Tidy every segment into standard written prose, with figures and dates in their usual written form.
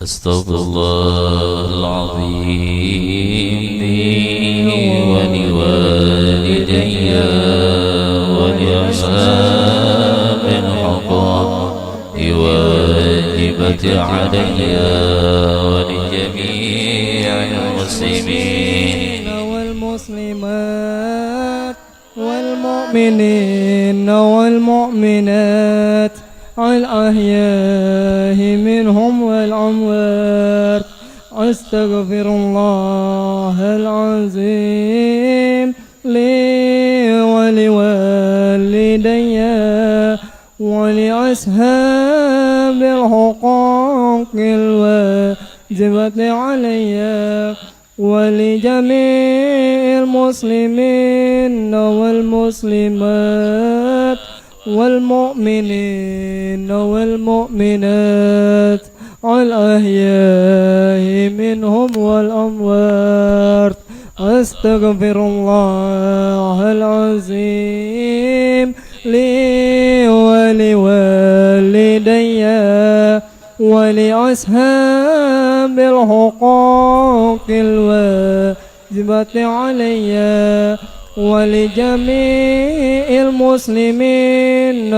Astaghfirullahaladzim wa liwalidayya wa li ashabil huquqi wajibati alayya wa li jami'il muslimin wal muslimat wal mu'minin wal mu'minat الأحياء منهم والأموات أستغفر الله العظيم لي ولوالدي ولأصحاب الحقوق الواجبة علي ولجميع المسلمين والمسلمات والمؤمنين والمؤمنات الأحياء منهم والأموات أستغفر الله العظيم لي ولوالدي ولأصحاب الحقوق الواجبة علي ولجميع المسلمين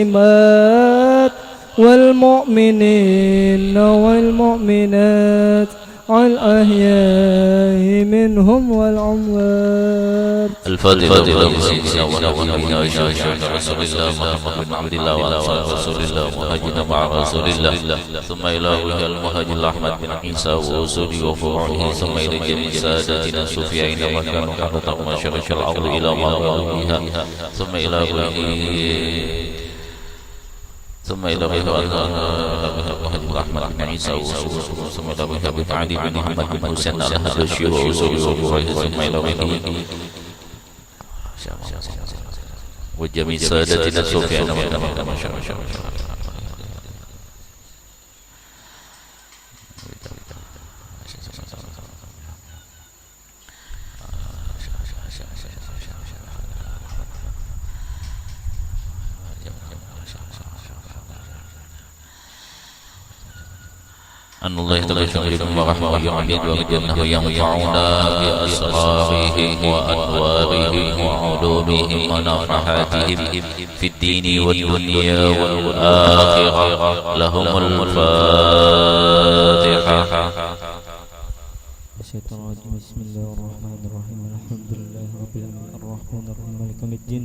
والمسلمات والمؤمنين والمؤمنات الأحياء منهم والأموات. الفاتحة لسيدنا ونبينا وشفيعنا رسول الله محمد بن عبد الله وعلى رسول الله وهجنا مع رسول الله ثم إلى روح المهاجر أحمد بن عيسى وأصوله وفروعه ثم إلى جميع سادتنا الصوفيين وكانوا حضرة مشارق الأرض إلى مغربها ثم إلى روح ثم إلى روح المهاجر أحمد بن عيسى وأصوله ثم إلى روح علي بن محمد بن حسين الحبشي وأصوله وفروعه ثم إلى روح وجميع سادتنا الصوفيين وكانوا مشارق أن الله يتغشى ورحمة يعبد وجنه ينفعنا بأسرارهم وأنوارهم وعلومهم ونفحاتهم في الدين والدنيا والآخرة لهم الفاتحة. بسم الله الرحمن الرحيم الحمد لله رب العالمين الرحمن الرحيم مالك يوم الدين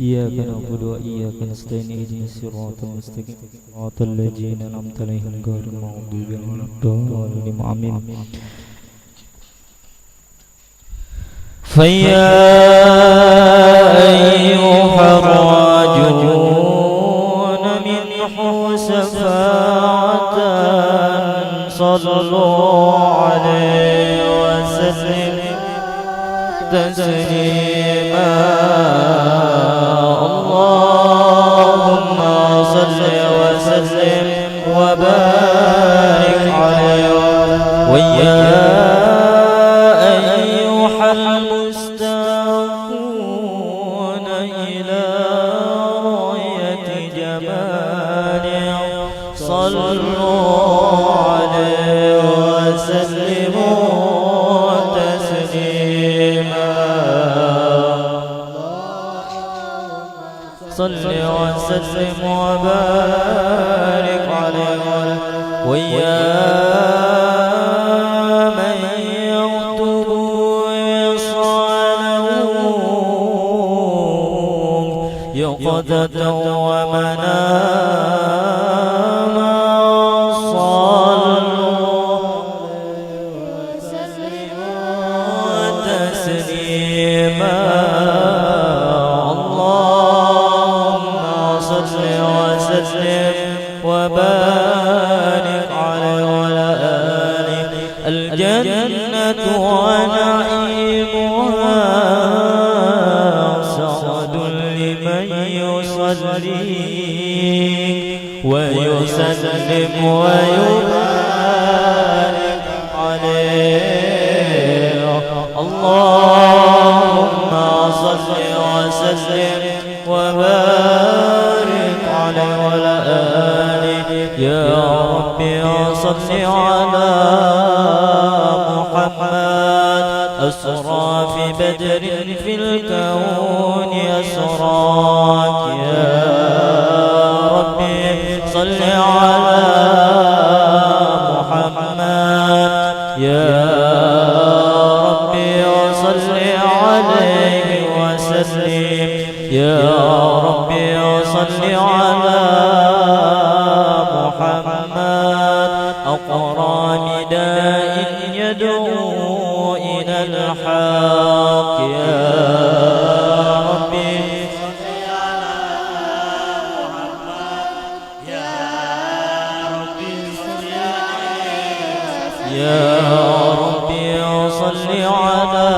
إياك نعبد وإياك نستعين اهدنا الصراط المستقيم صراط الذين أنعمت عليهم غير المغضوب عليهم ولا الضالين آمين. فيا أيها الراجون منه شفاعة صلوا عليه وسلم تسليما اللهم صل وسلم وبارك عليه ويا أيها المستاقون إلى رؤية جماله صلوا عليه وسلموا تسليما صل وسلم وبارك عليه ويا من يكتب وصاله يقظة ومناما صلوا وسلموا تسليما وبارك عليه وعلى آله الجنة ونعيمها سعد لمن يصلي ويسلم ويبارك عليه اللهم صل وسلم وبارك عليه وعلى آله يا رب يا صل على محمد أسرى في بدر في الكون أسراك يا ربي صل على محمد يا ربي وصل عليه وسلم يا ربي وصل على محمد أقرى نداء يدعو إلى الحق يا ربي صل على محمد يا ربي صل عليه يا ربي صل على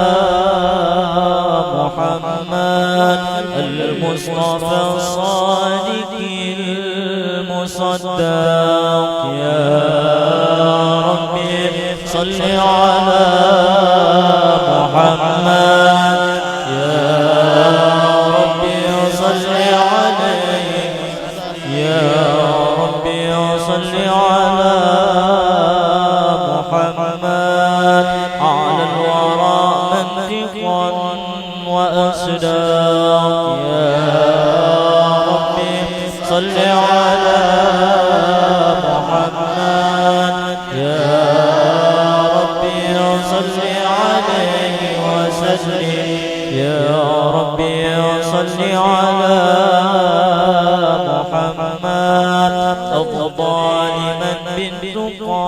محمد المصطفى الصادق المصدق يا ربي صل على محمد يا ربي صل عليه يا ربي صل على محمد على الورى منطقا وأصداق يا ربي صل على محمد يا ربي صل عليه وسلم يا ربي صل على محمد الظالما بالتقى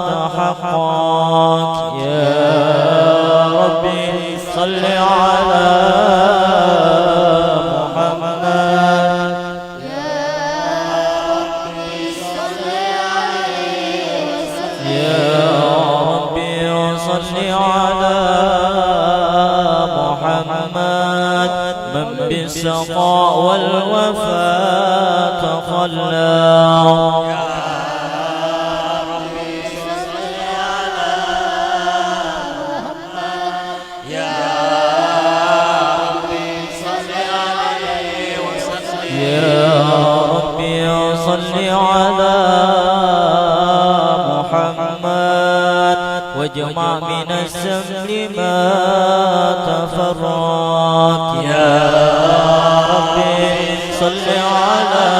تحقق يا ربي صل على محمد يا ربي صل عليه وسلم يا ربي صل على محمد من بالسخاء والوفاء تخلق صل على محمد واجمع من السمر ما تفرق يا ربي صل على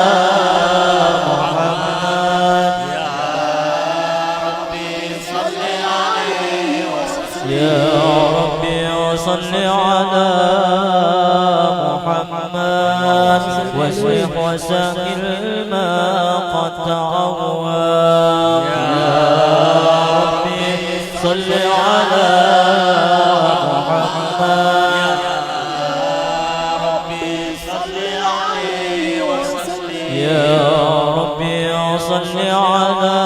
محمد يا ربي صل عليه وسلم يا ربي صل على محمد واسلح وسائل ما قد تعوى يا ربي صل على محمد يا ربي صل عليه وسلم يا ربي صل على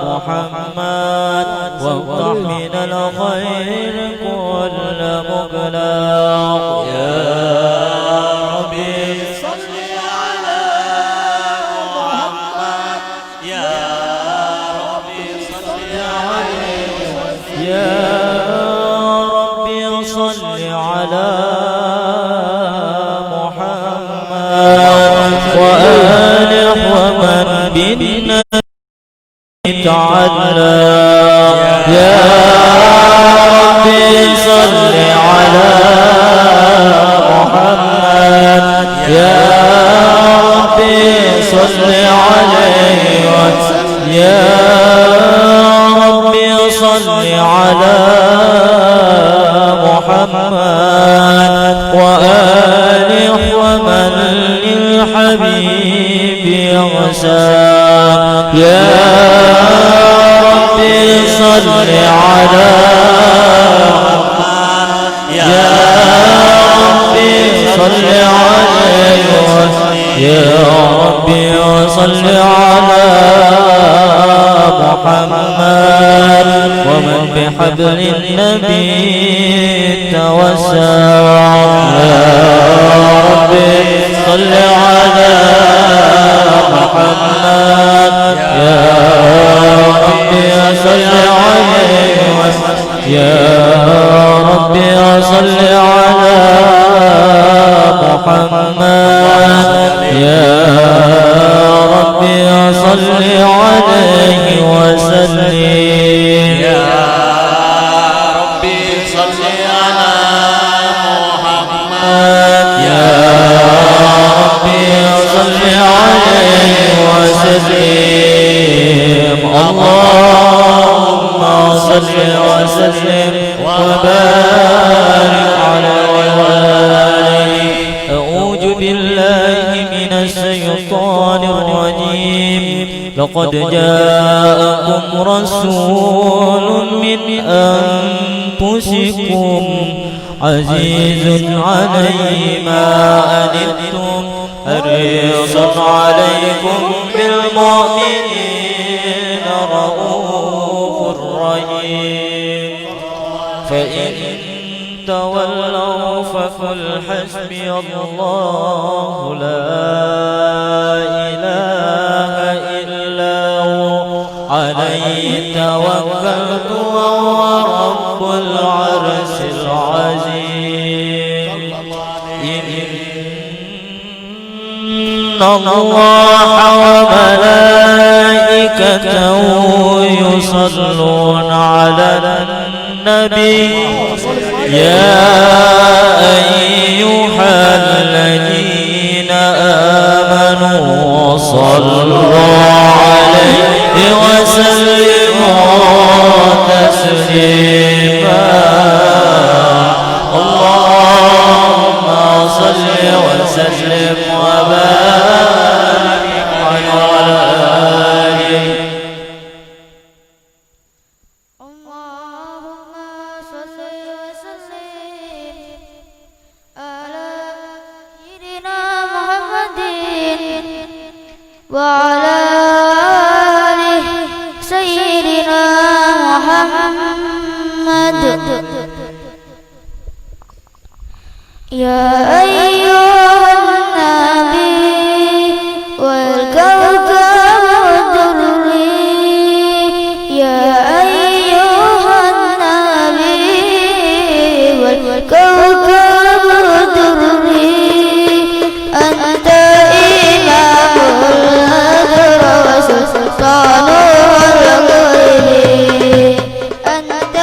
محمد وافتح من الخير كل مغلاق يا ربي صل على محمد يا ربي صل عليه يا ربي صل على محمد وآله ومن بالنبي تعالى يا ربي صل على محمد يا ربي صل عليه وسلم يا ربي صل على محمد وآله ومن للحبيب يغشى يا ربي صل على محمد يا ربي صل عليه وسلم يا ربي صل على محمد ومن بحبل النبي توسع يا ربي صل على محمد يا ربي صل عليه وسلم يا ربي صل على محمد يا ربي صل لقد جاءكم رسول من أنفسكم عزيز عليه ما عنتم حريص عليكم بالمؤمنين رؤوف رحيم فإن تولوا فقل حسبي الله لا إله إلا هو عليه توكلت وهو رب العرش العظيم إن الله وملائكته يصلون على النبي يا أيها الذين آمنوا صلوا عليه وسلموا تسليما اللهم صل وسلم وبارك على آله وعلى آله سيدنا محمد يا أيها النبي والكوكب الدري يا أيها النبي والكوكب الدري أنت إمام سلطان الغيب أنت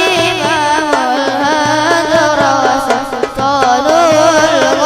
إمام الهدر وسلطان الغيب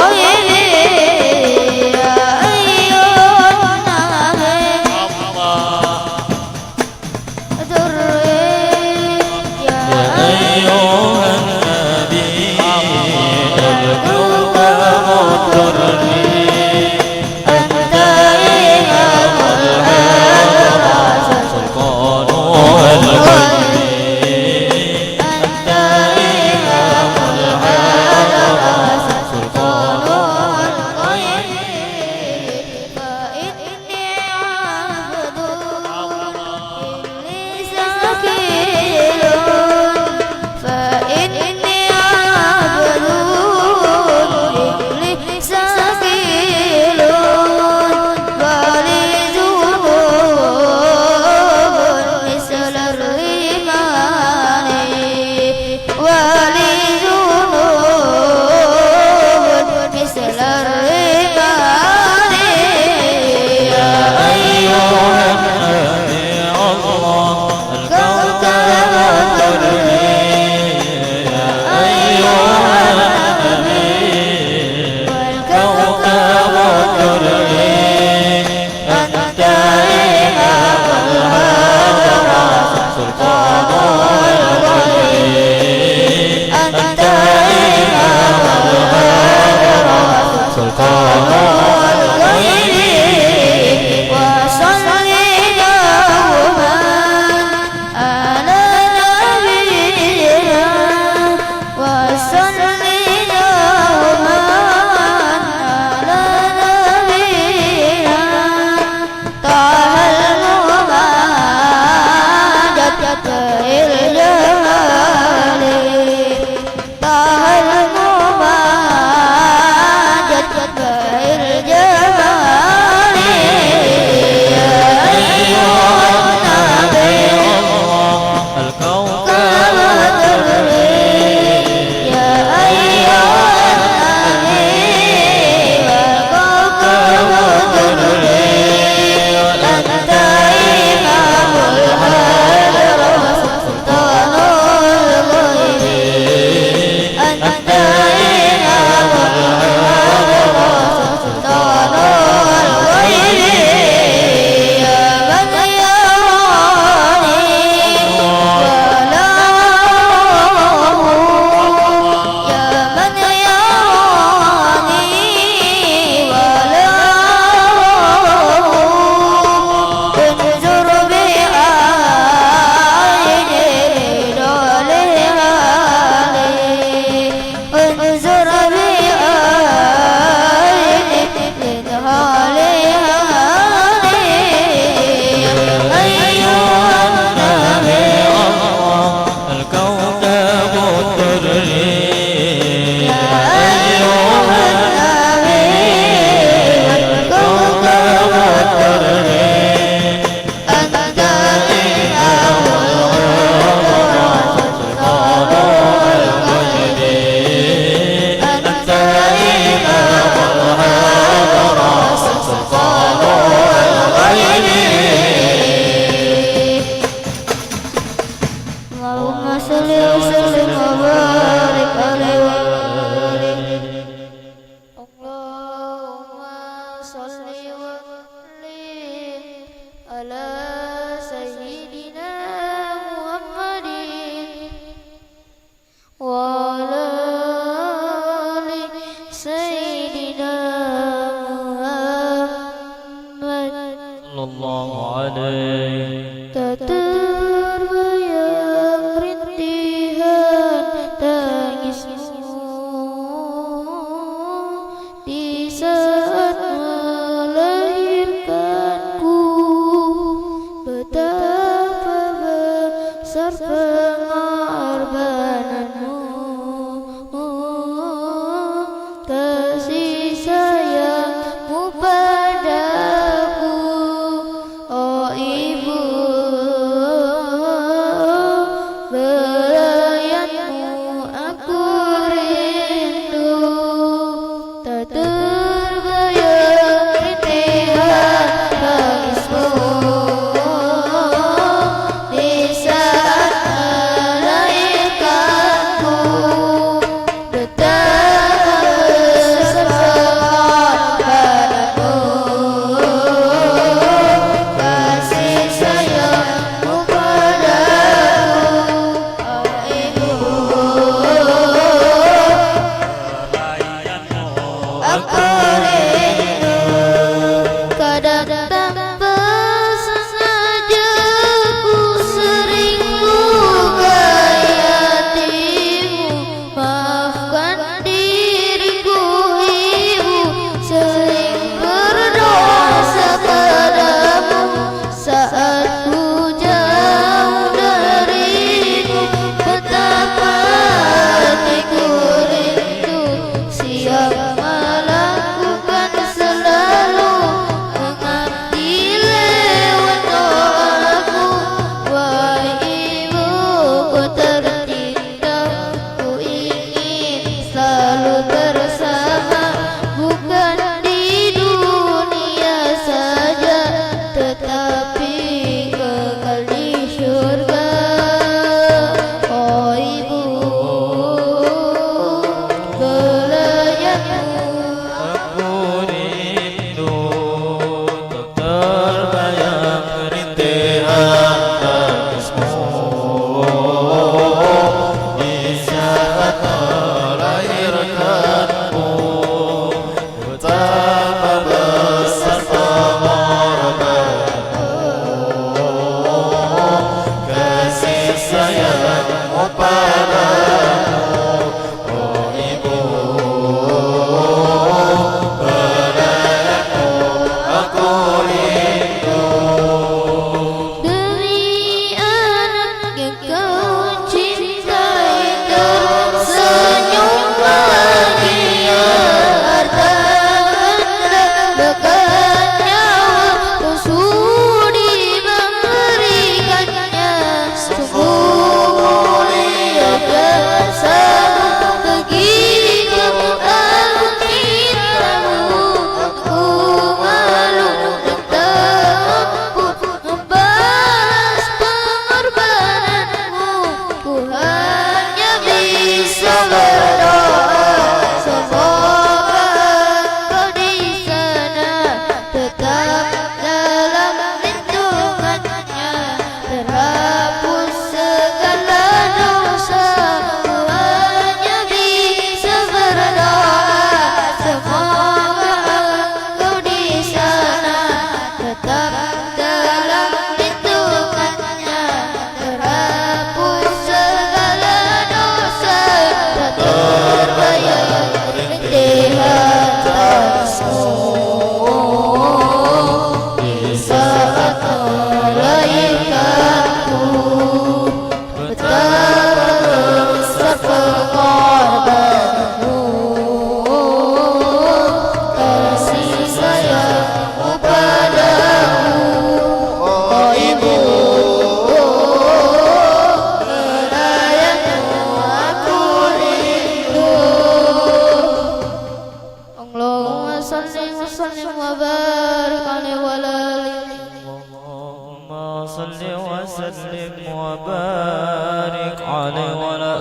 وسلم وبارك عليه وعلى آله. اللهم صل وسلم وبارك عليه وعلى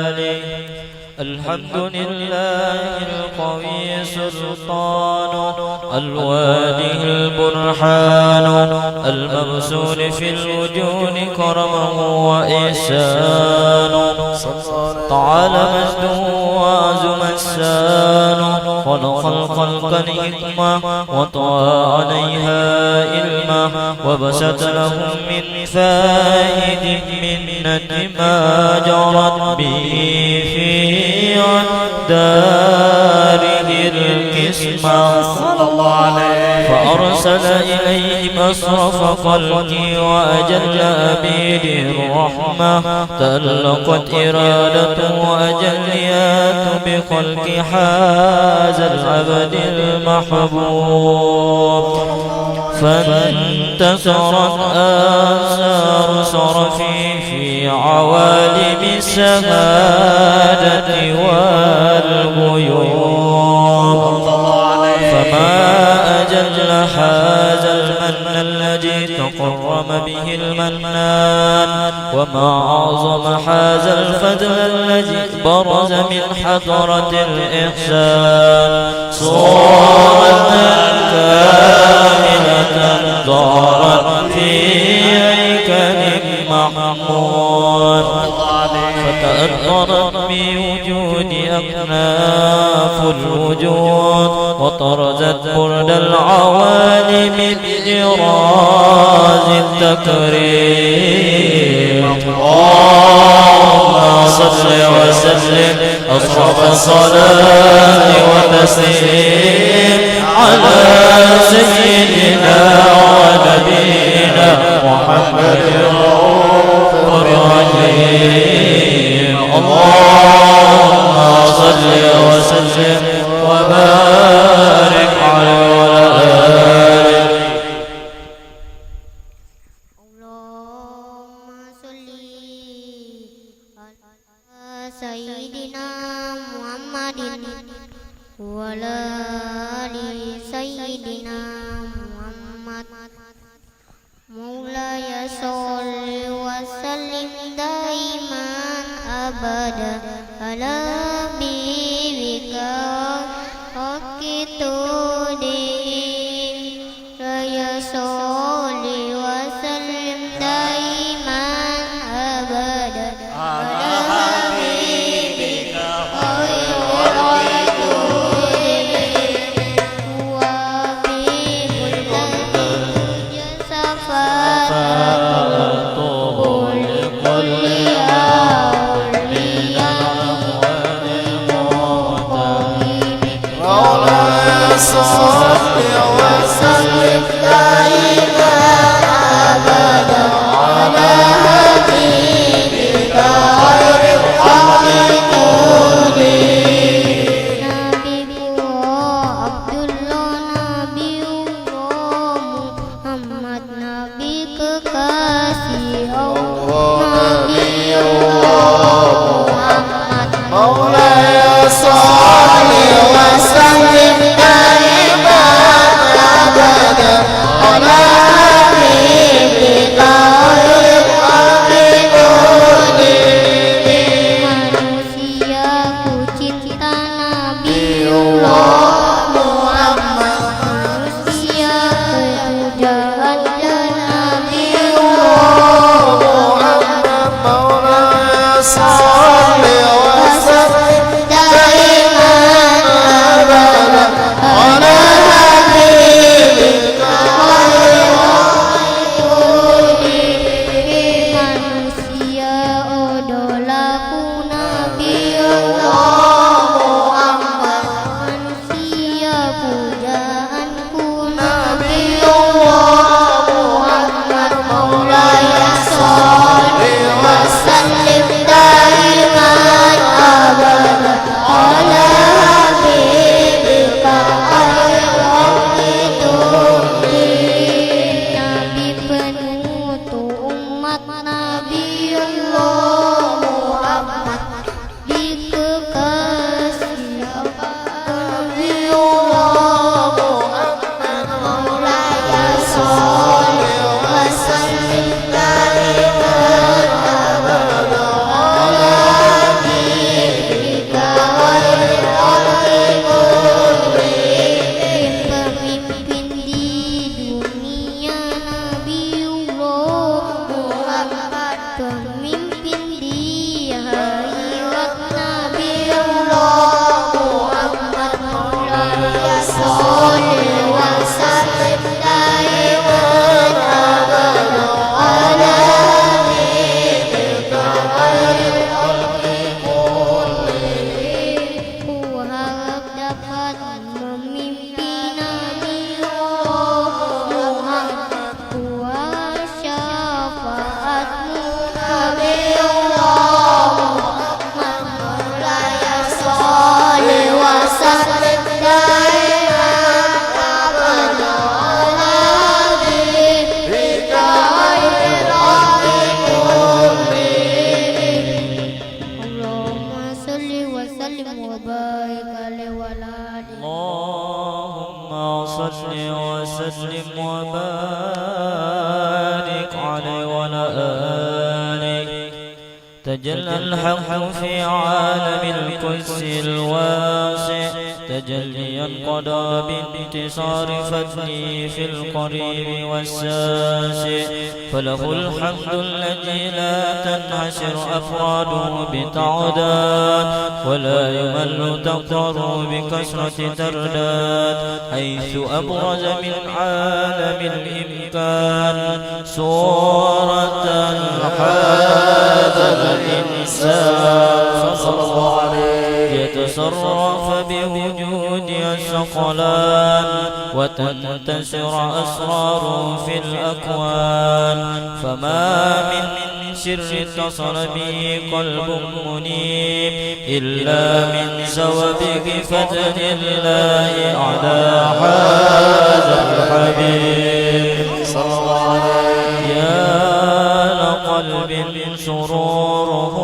آله. الحمد لله القوي سلطانه الواله البرهان المبسول في الوجود كرمه وإحسانه تعالى مجده وعزم السانه خلق الخلق الحكمة وطوى عليها علمه وبسط لهم من فائد منة ما جرت به في داره القسمة فأرسل إليهم أصرف خلقه وأجل أبيد الرحمة تألقت إرادته وأجليات بخلق هذا العبد المحبوب فانتصرت آثار صرفي في عوالم السهادة والغيوب فما أجل هذا المن الذي تقرم به المنان وما أعظم هذا الفضل الذي برز من حضرة الإحسان صورة كاملة ظهرت في هيكل محمود فتأثرت بوجود أكناف الوجود وطرزت برد العوالم بإراز التكريم اللهم صل وسلم أصرف الصلاة وتسليم على سيدنا ونبينا محمد الرحيم اللهم صل وسلم وبارك عليه وعلى آله. اللهم صل على سيدنا محمد وعلى آل سيدنا محمد مولاي صل وسلم دائما أبدا على حبيبك حق تودين يا صل وسلم دائما أبدا على حبيبك خير التودين وحبيب القلب صفاته كل وبارك عليه وعلى آله اللهم صل وسلم وبارك عليه وعلى آله. تجلى الحق في عالم الكرسي الواسع تجليا قضى بانتصار فضله في القريب والساسع، فله الحمد الذي لا تنحشر أفراده بتعداد ولا يمل تقدره بكثرة ترداد، حيث أبرز من عالم الإمكان صورة هذا الإنسان صلى الله عليه يتصرف بوجود الثقلان وتنتشر أسراره في الأكوان، فما من سر اتصل به قلب منيب إلا من سبب فضل الله على هذا الحبيب صلى الله عليه. يا لقلب سروره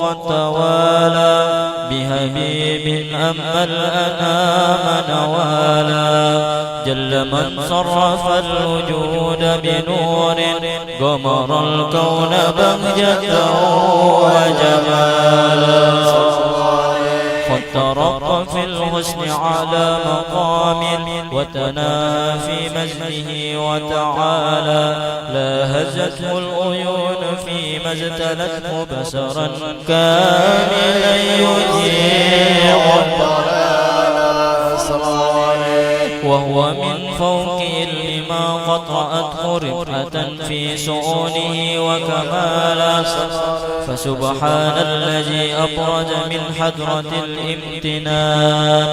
قد توالى بحبيب أما الأنام نوالا، جل من صرف الوجود بنور قمر الكون بهجة وجمالا، قد ترق في الحسن على مقام وتناهى في مجده وتعالى، لا هزته العيون فيما اجتلته بصرا كاملا يجيع وهو من فوق لما قطعته رفعة في شؤونه وكمالا، فسبحان الذي أبرز من حضرة الامتنان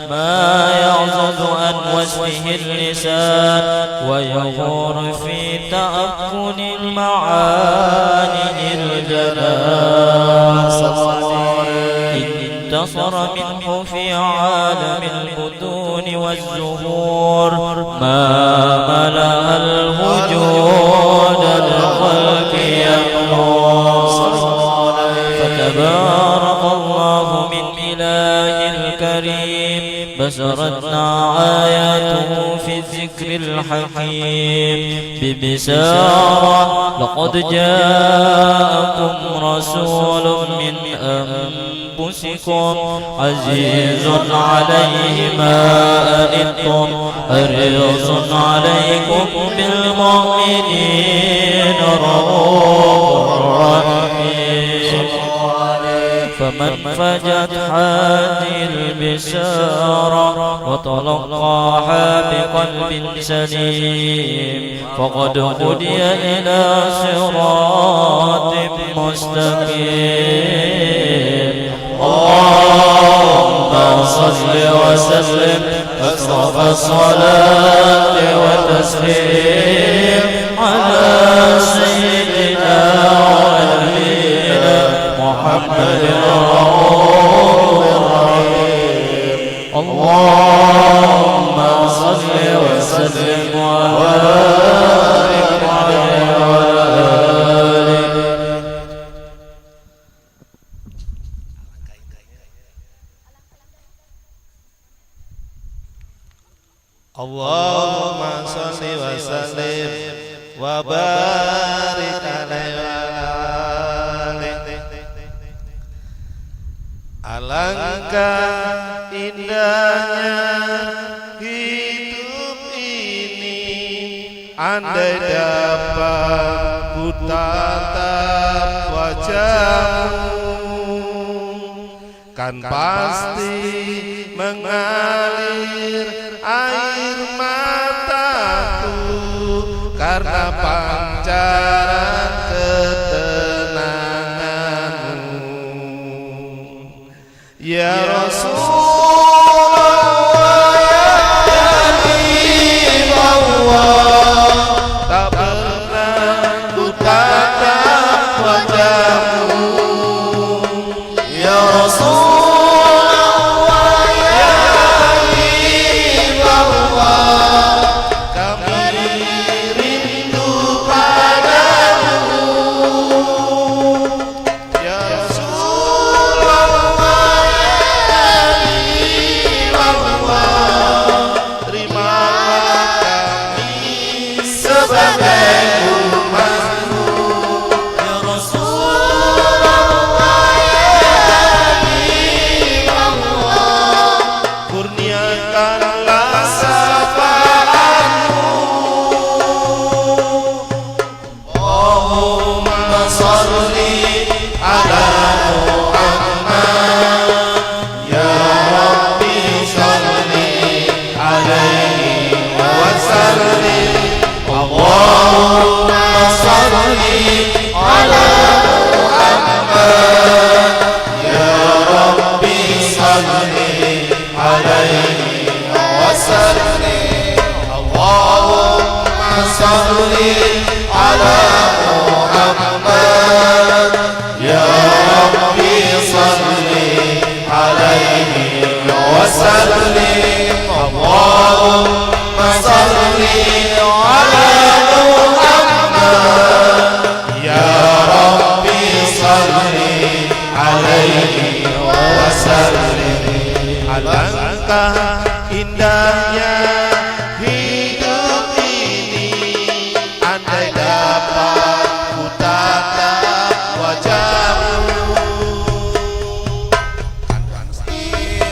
ما يعزز عن وصفه اللسان ويغور في تأكل المعاني الجنان، انتصر منه في عالم البطون والزهور ما ملأ الوجود الخلق يمنون، فتبارك الله من إله الكريم بشرتنا آياته في الذكر الحكيم ببشارة لقد جاءكم رسول من أنفسكم عزيز عليه ما أنتم حريص عليكم بالمؤمنين رؤوف رحيم، فمن فجت هذه البشارة وتلقاها بقلب سليم فقد هدي إلى صراط مستقيم. اللهم صل وسلم أشرف الصلاة والتسليم على سيدنا ونبينا محمد الرؤوف الرحيم. اللهم صل وسلم وبارك عليه وعلى آله. Allahumma sholli wa sallim wa barik alaihi wa alihi. Alangkah indahnya hidup ini andai dapat ku tatap wajahmu, kan pasti mengalir air mataku karena pancaran ketenanganmu. Ya Rasulullah, ya Habibullah, tak pernah ku tatap wajahmu. Ya Rasulullah, عليه وسلم اللهم صل على محمد يا ربي صل عليه وسلم اللهم صل على محمد يا ربي صل عليه وسلم. Alangkah indahnya hidup ini andai dapat ku tatap wajahmu,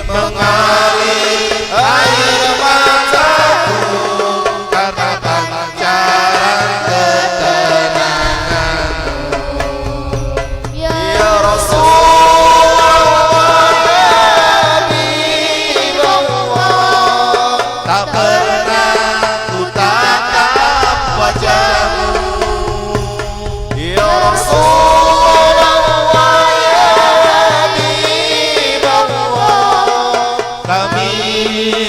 mengalir air mataku karena pancaran ketenanganmu. Ya Rasulullah ya Habib Allah, tak pernah ku tatap wajahmu. Ya Rasulullah ya Habib Allah, kami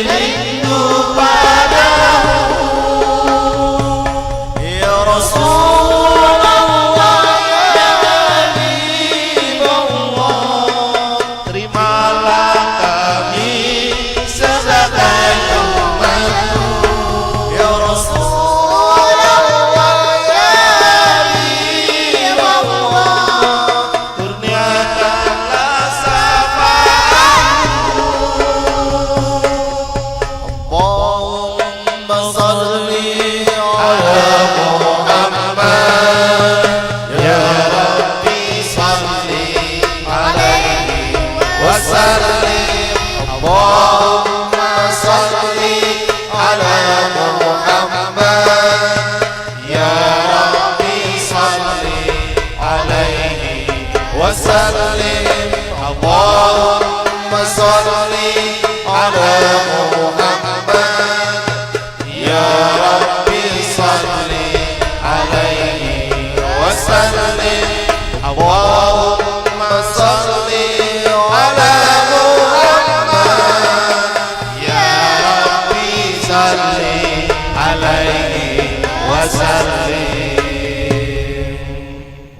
rindu padamu. Ya Rasulullah ya Habib Allah, terimalah kami sebagai umatmu. Ya Rasulullah ya Habib Allah, kurniakanlah syafaatmu. Allahumma salli ala Muhammad ya Rabbi salli alaihi wasallim. Allahumma salli ala Muhammad ya Rabbi salli alaihi wasallim. Allahumma salli ala Muhammad ya Rabbi salli alaihi wasallim. Allahumma salli ala Muhammad ya Rabbi salli alaihi wasallim.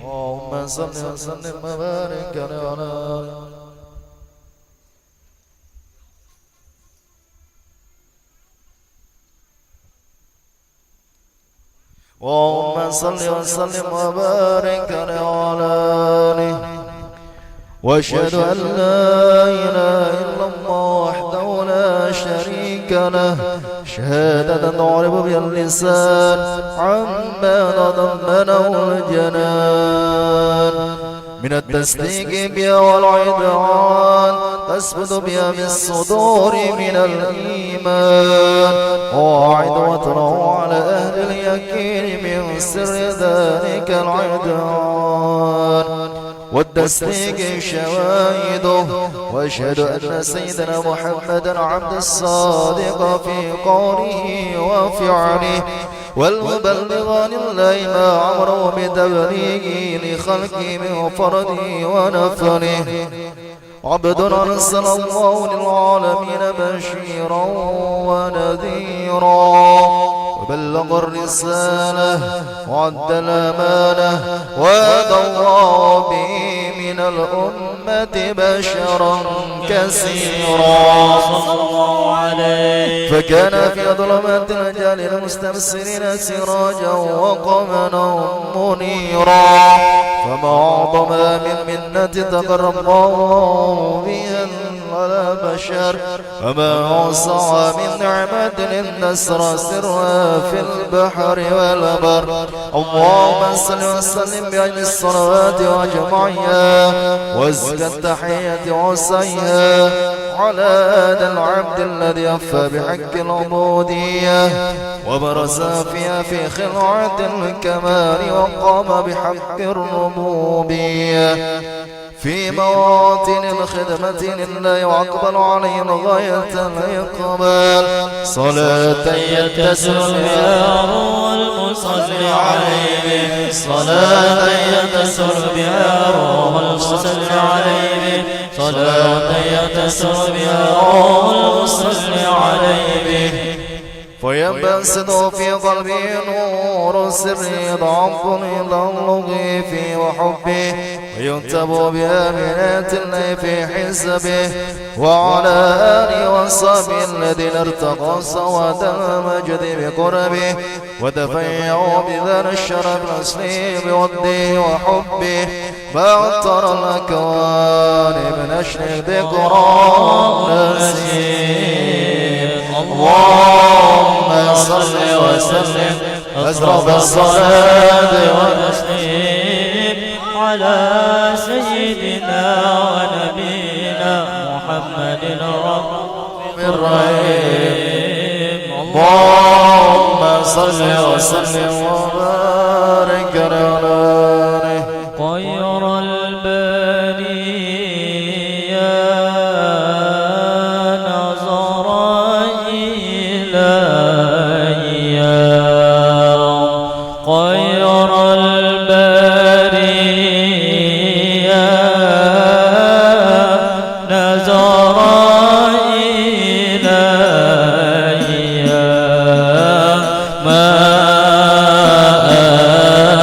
Allahumma salli wa sallim wa barik ala اللهم صل وسلم وبارك على آله واشهد أن لا إله إلا الله وحده لا شريك له شهادة تعرف بها اللسان عما تضمنه الجنان من التصديق بها والعدوان تثبت بها في الصدور من الإيمان وعد وترى على أهل اليقين من سر ذلك العدوان والتصديق شواهده واشهد أن سيدنا محمدا عبد الصادق في قوله وفعله والمبلغ عن الله ما أمره بتبليغه لخلقه من فرده ونفله عبد أرسل الله للعالمين بشيرا ونذيرا وبلغ الرسالة وأدى الأمانة وأدى الله به من الأمة بشرا كثيرا صلى الله عليه فكان في ظلمات الرجال المستبصرين سراجا وقمرا منيرا فما أعظم من منة تقرب الله بها على بشر وما أوسع من نعمة النسر سرها في البحر والبر اللهم صل وسلم بأجل الصلوات وأجمعها وازكى التحية وسيها على هذا العبد الذي أفى بحق العبودية وبرز فيها في خلعة الكمال وقام بحق الربوبية في مواطن الخدمة لله وأقبل عليهم غاية الإقبال صلاة يتسم بها روح المصلي عليه صلاة يتسر بها روح المصلي عليه صلاة يتسر بها روح المصلي عليه فينبسط في قلبي نور السر يضعف إلى اللغي في وحبه ويكتب بآمنات الله في حسبه وعلى آله وصحبه الذين ارتقوا سواد المجد بقربه وتفيعوا بذل الشرف الأصلي بوده وحبه فأعطر الأكوان بنشر ذكرى نسيم اللهم صل وسلم أسرف الصلاة والتسليم على سيدنا ونبينا محمد رب الرحيم اللهم صل وسلم وبارك على خير البرية نظر إلي خير البرية نظر إلي ما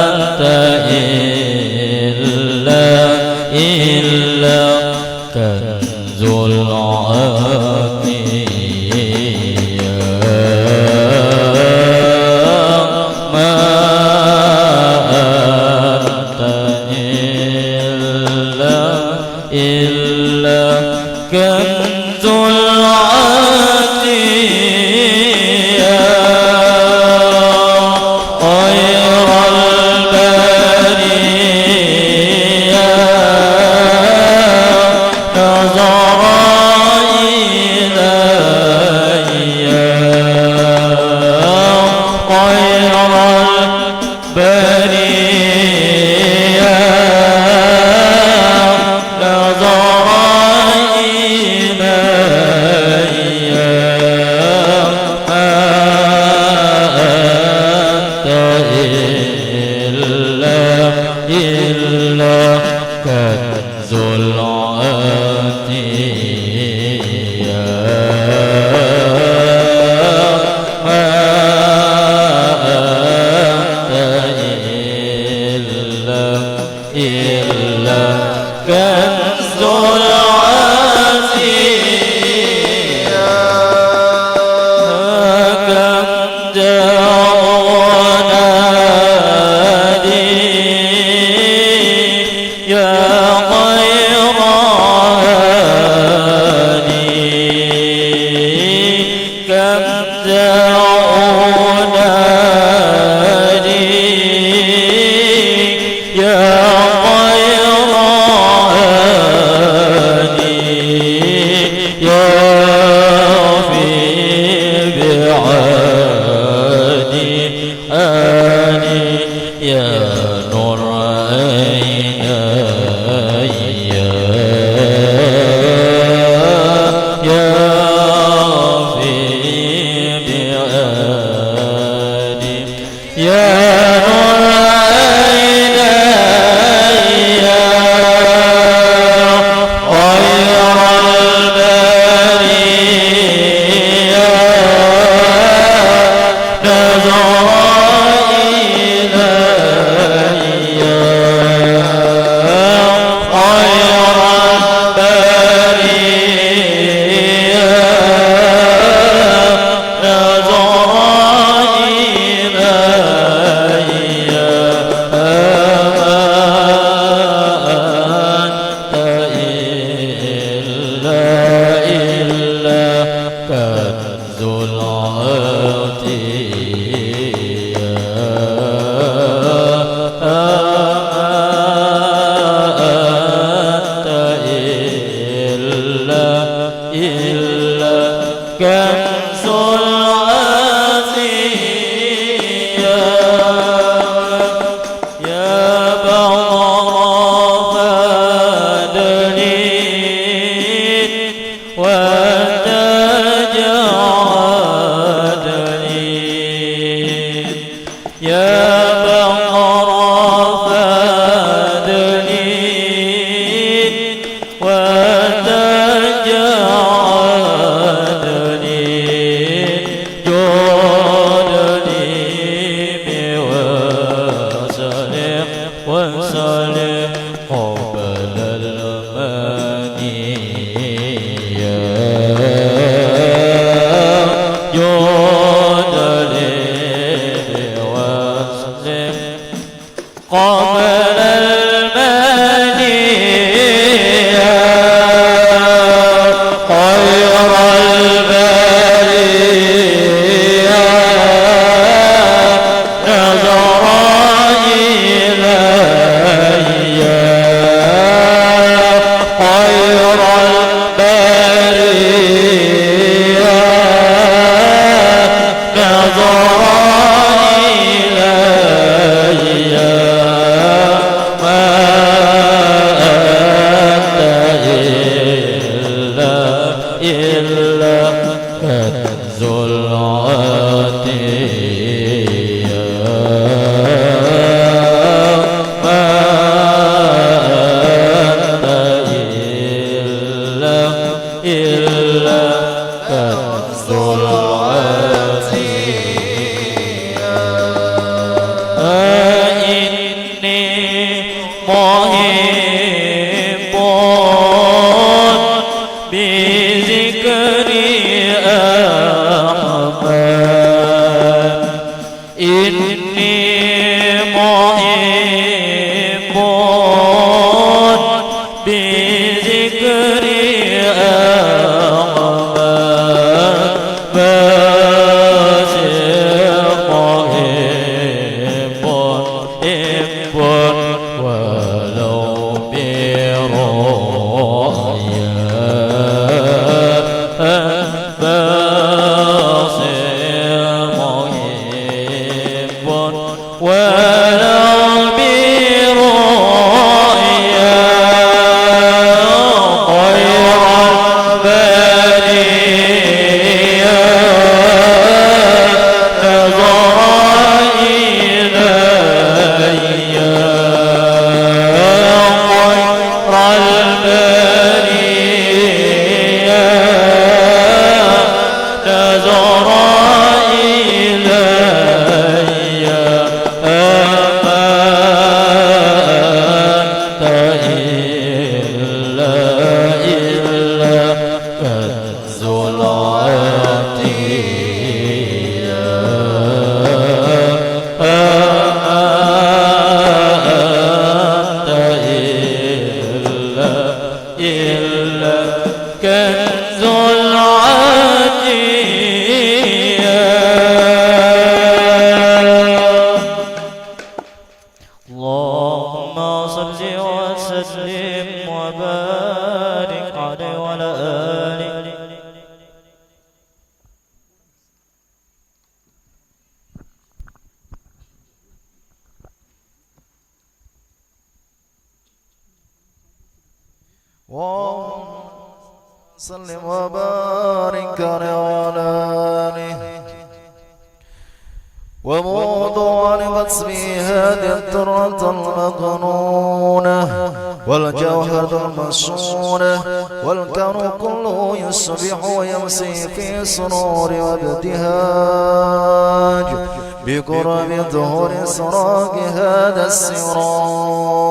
أنت إلا كنز العافية ما أنت إلا كنز العافية خير البرية نظر إلي خير البرية نظر إلي ما أنت إلا كنز العافية ما أنت إلا كنز العافية كم دعونا يا خير هادي كم دعونا يا خير هادي يا في بعادي آني يا نور وسلم وبارك على آله وموضوع لبسمي هذه الدرة المكنونة والجوهر المشونة والكون كله يصبح ويمسي في سرور وابتهاج بقرب ظهور سراج هذا السراج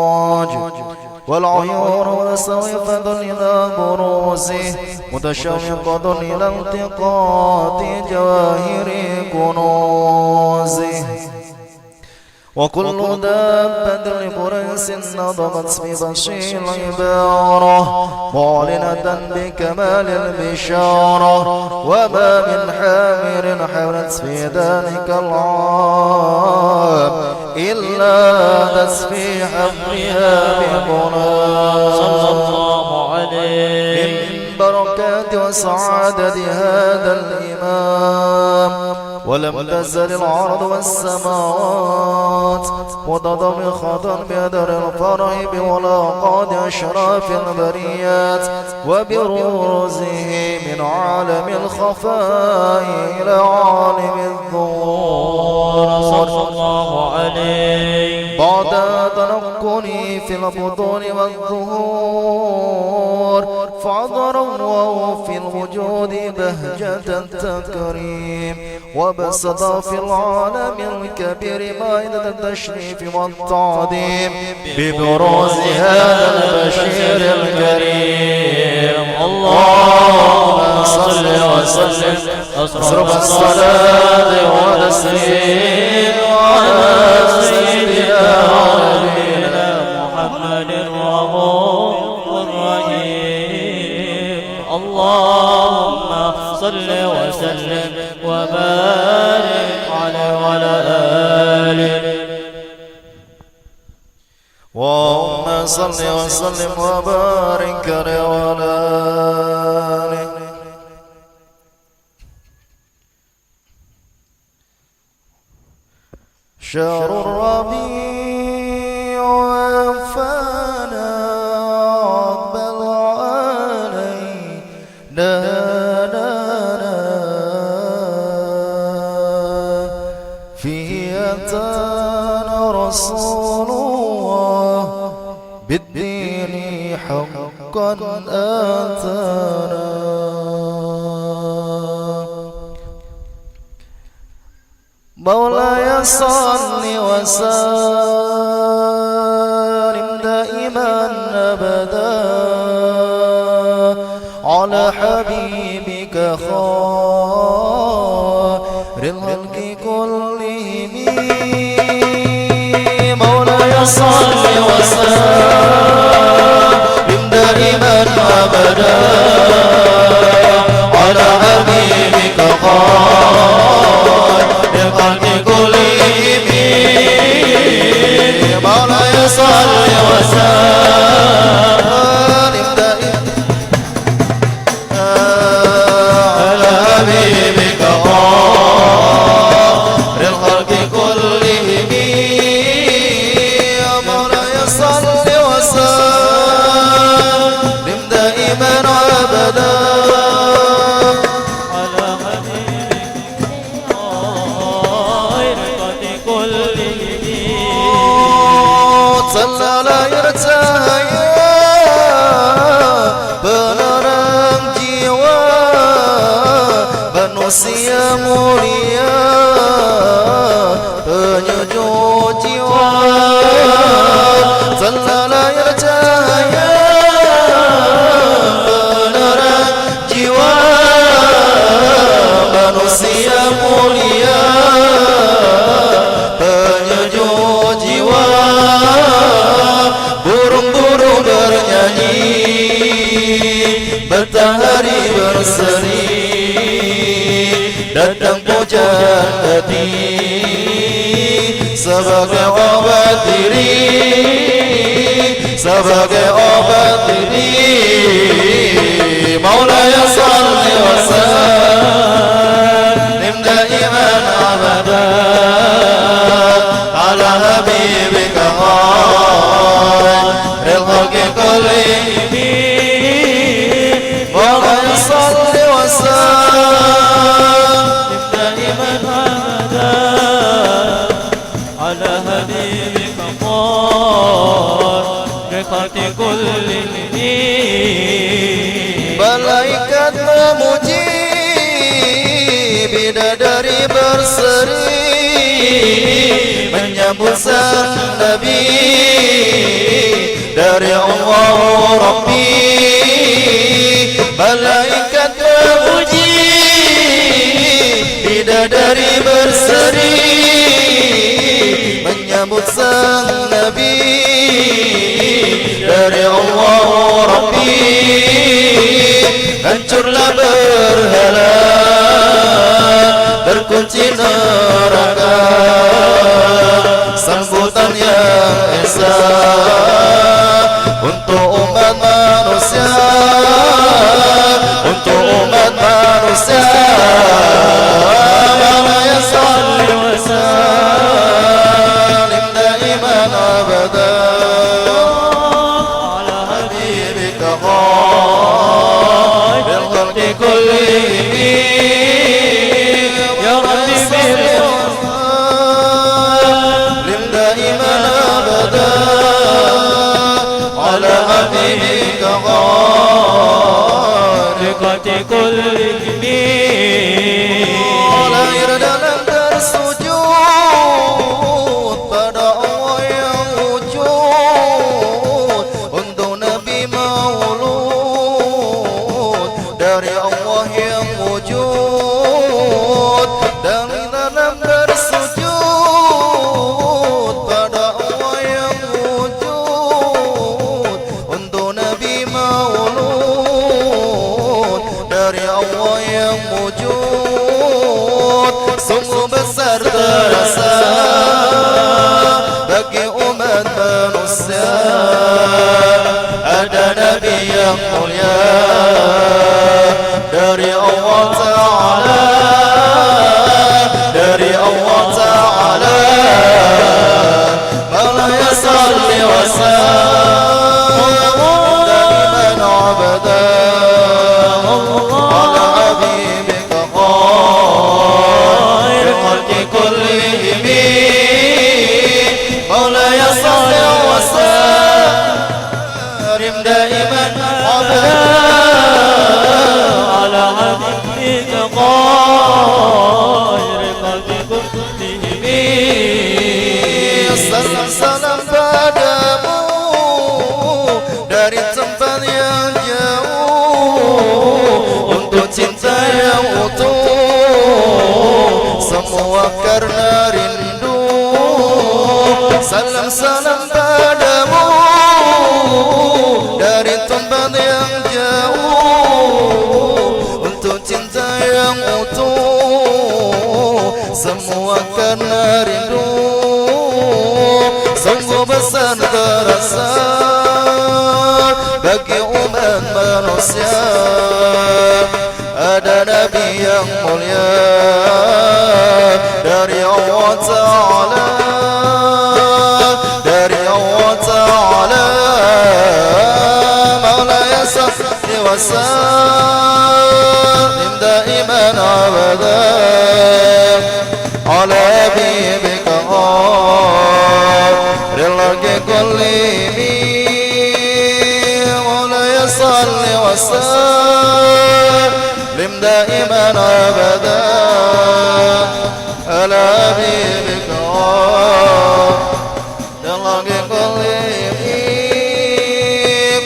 والعيون مستوفة إلى بروزه متشوقة إلى التقاط جواهر كنوزه وكل دابة لبرنس نضبت ببشير العبارة معلنة بكمال البشارة وما من حامر حملت في ذلك العام إلا تسبيح حملها بقرآن صلى الله عليه من بركات وسعادة هذا الإمام ولم تزل الأرض والسماوات متضمخة بقدر الفرح بملاقات أشراف البريات وبروزه من عالم الخفاء إلى عالم الظهور صلى الله عليه. بعد تنقلي في البطون والظهور فعذروا في الوجود بهجة التكريم وبسط في العالم الكبير مائدة التشريف والتعظيم ببروز هذا البشير الكريم. اللهم صل وسلم أصرف الصلاة والتسليم على سيدنا ونبينا محمد الرؤوف الرحيم. اللهم صل وسلم وبارك عليه وعلى آله. اللهم صل وسلم وبارك عليه وعلى آله. شهر الربيع وفانا أقبل علينا فيه أتانا رسول الله بالدين حقا أتانا. مولاي صل وسلم دائما أبدا على حبيبك خير الخلق كلهم. مولاي صل وسلم دائما أبدا على حبيبك خير الخلق كلهم. مولاي صل وسلم دائما على حبيبك خير الخلق كلهم. مولاي صل وسلم دائما أبدا manusia mulia penyujuk jiwa telah lahir cahaya penerang jiwa manusia mulia penyujuk jiwa burung-burung bernyanyi matahari berseri datang pujian hati sebagai obat diri, sebagai obat diri. Maulaya salli wa sallim daiman abadan ala habibika khairil khalqi kullihim. Maulaya salli wa sallim malaikat memuji bidadari berseri menyambut sang Nabi dari Allah Rabbi. Malaikat memuji bidadari berseri menyambut sang Nabi dari Allah Rabbi. Hancurlah berhala, berkunci neraka, sambutan yang esa untuk umat manusia, untuk umat manusia. Maulaya كلهم يا ربي بالسلم دائما أبدا على حبيبك خالقة كلهم lahir dalam bersujud pada Allah yang wujud untuk Nabi Maulud dari Allah yang wujud dan dalam bersujud pada Allah yang wujud untuk Nabi Maulud dari Allah yang wujud. Sungguh besar terasa bagi umat manusia ada Nabi yang mulia dari Allah Ta'ala, dari Allah Ta'ala. Maulaya salli wa sallim daiman abada ala habibika كلهم مولاي صل وسلم دائما أبدا على حبيبك خالقة كلهم salam salam padamu dari tempat yang jauh untuk cinta yang utuh semua karena rindu. Salam-salam padamu dari tempat yang jauh untuk cinta yang utuh semua karena rindu. Sungguh besar terasa bagi umat manusia ada Nabi yang mulia dari Allah Ta'ala, dari Allah Ta'ala. Maulaya salli wa sallim daiman abada ala habibika khairil kullihim. Maulaya salli wa sallim daiman abada على حبيبك دلك قلبي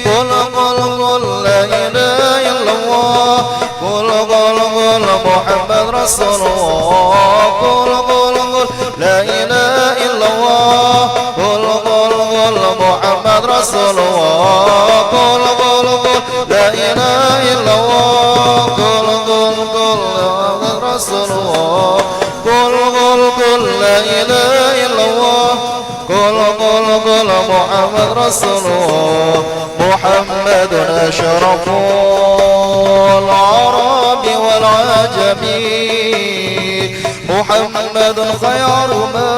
قل قل قل لا إله إلا الله قل قل قل محمد رسول الله قل قل قل لا إله إلا الله قل قل قل محمد رسول الله قل قل قل لا إله إلا الله قل قل قل محمد رسول الله قل قل قل لا إله إلا الله قل قل قل محمد رسول الله محمد أشرف العرب والعجم محمد خير ما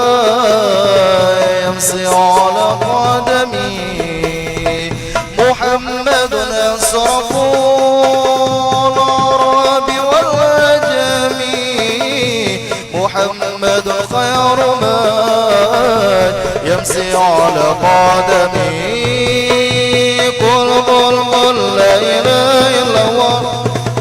يمشي على قدمي محمد أشرف العرب والعجم محمد خير ما يمشي على قدمي قل قل قل لا إله إلا الله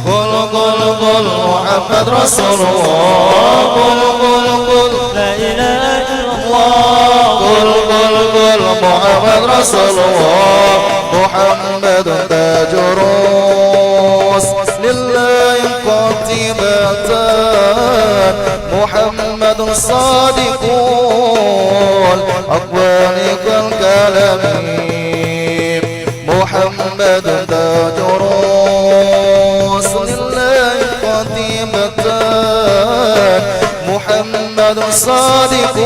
قل قل قل محمد رسول الله قل قل قل لا إله إلا الله قل قل قل محمد رسول الله محمد تاج روس لله قاتبة محمد صادق الأقوال كالكلام محمد تاج روس لله قاتبة محمد صادق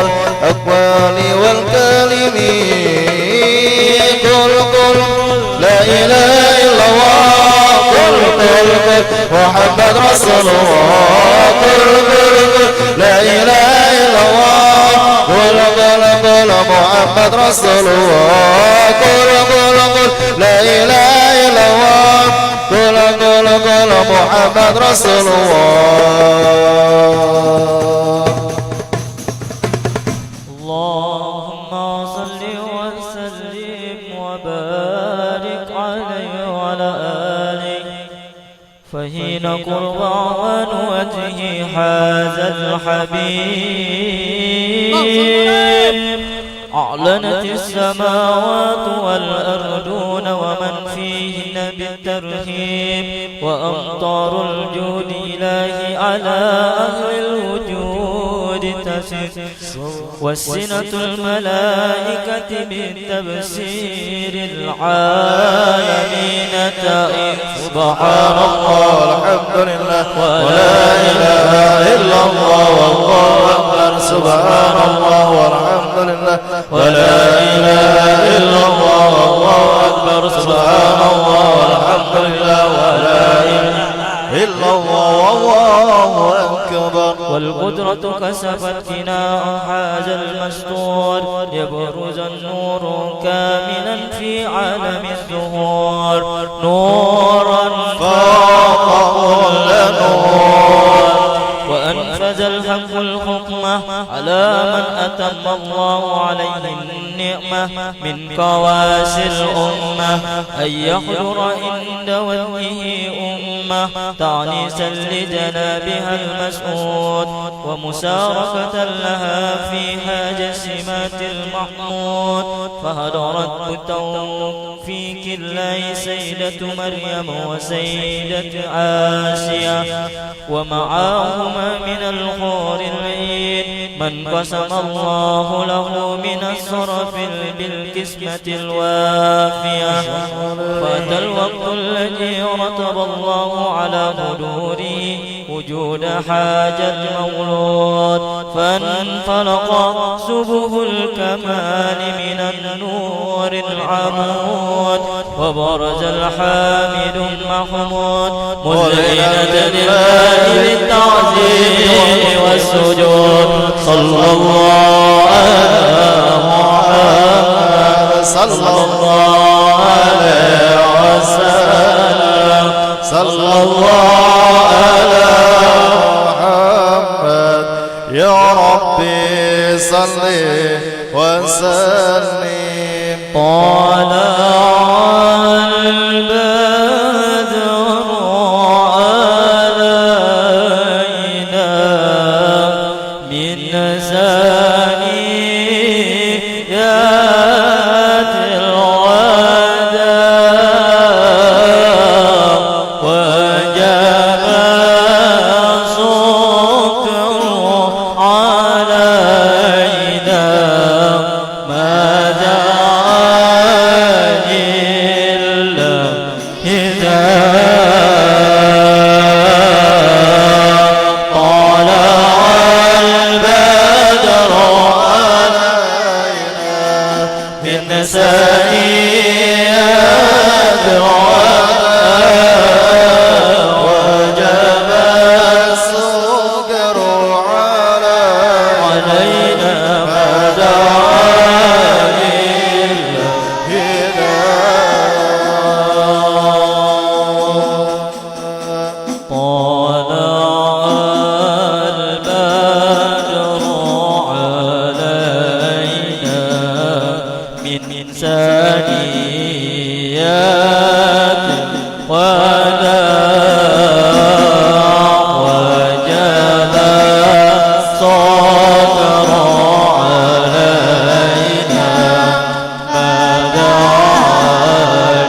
الأقوال والكلم قل قل لا إله إلا الله قل قل قل محمد رسول الله قل قل قل لا إله إلا الله قل قل قل محمد رسول الله قل قل قل لا إله إلا الله قل قل قل محمد رسول الله اللهم صل وسلم وبارك عليه وعلى آله فحين قرب عن وجهه هذا الحبيب أعلنت السماوات والأرضون ومن فيهن بالترهيب وأمطار الجود إلهي على أهل الوجود تسد والسنة الملائكة بالتبصير العالمين تئن سبحان الله الحمد لله ولا إله إلا الله والله أكبر سبحان الله والحمد لله ولا إله إلا الله والله أكبر سبحان الله والحمد لله ولا إله إلا الله والله أكبر والقدرة كسفت فناء هذا المستور يبرز النور كاملا في عالم الظهور نورا فوق كل نور وأنفذ الحق الحكمة على من أتم الله عليه النعمة من كواس الأمة أن يحضر عند وجهه أمة تعنيسا لجنابها المسعود ومساركة لها فيها جسمات المحمود فهدرت بتوفيق الله سيدة مريم وسيدة آسيا ومعاهما من الحور العين من قسم الله له من الصرف بالقسمة الوافية فأتى الوقت الذي رتب الله على حضوره وجود حاجة المولود فانفلق سبه الكمال من النور العمود وبرز الحامد المحمود مزينة لله بالتعظيم والسجود صلى الله على محمد صلى الله عليه وسلم صلى الله على محمد يا ربي صل وسلم طلع البدر علينا من ثنيات الوداع وجب السكر علينا ماذا إلا إذا طلع البدر علينا من ثنيات الوداع وجب السكر علينا ماذا طلع البدر علينا من ثنيات الوداع وجب الصبر علينا ماذا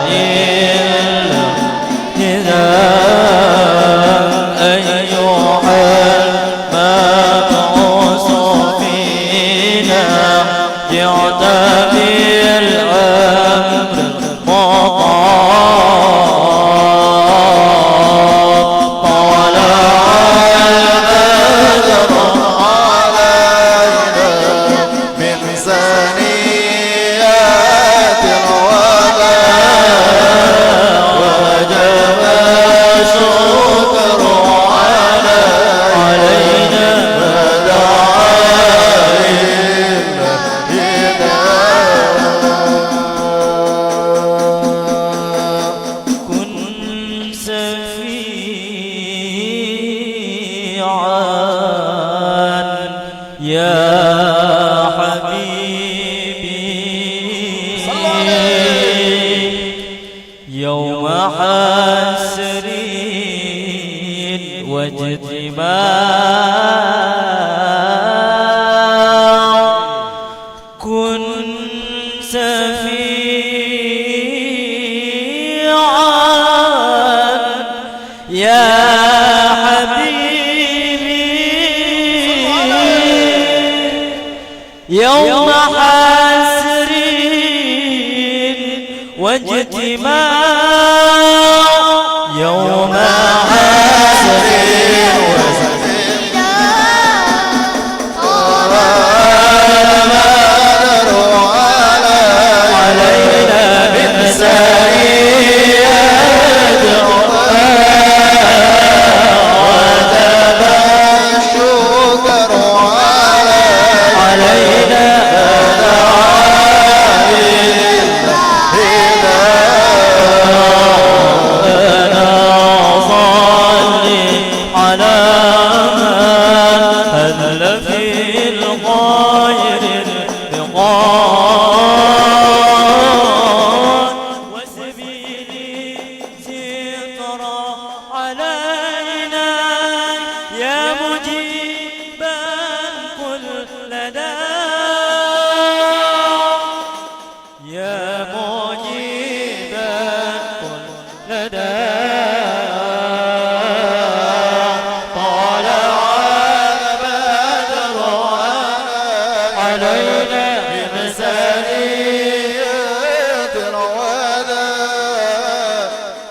إلا إذا شفيعا يا حبيبي يوم حسر واجتماع كن شفيعا يا يوم حسر واجتماع يوم حسر علينا بالمسائل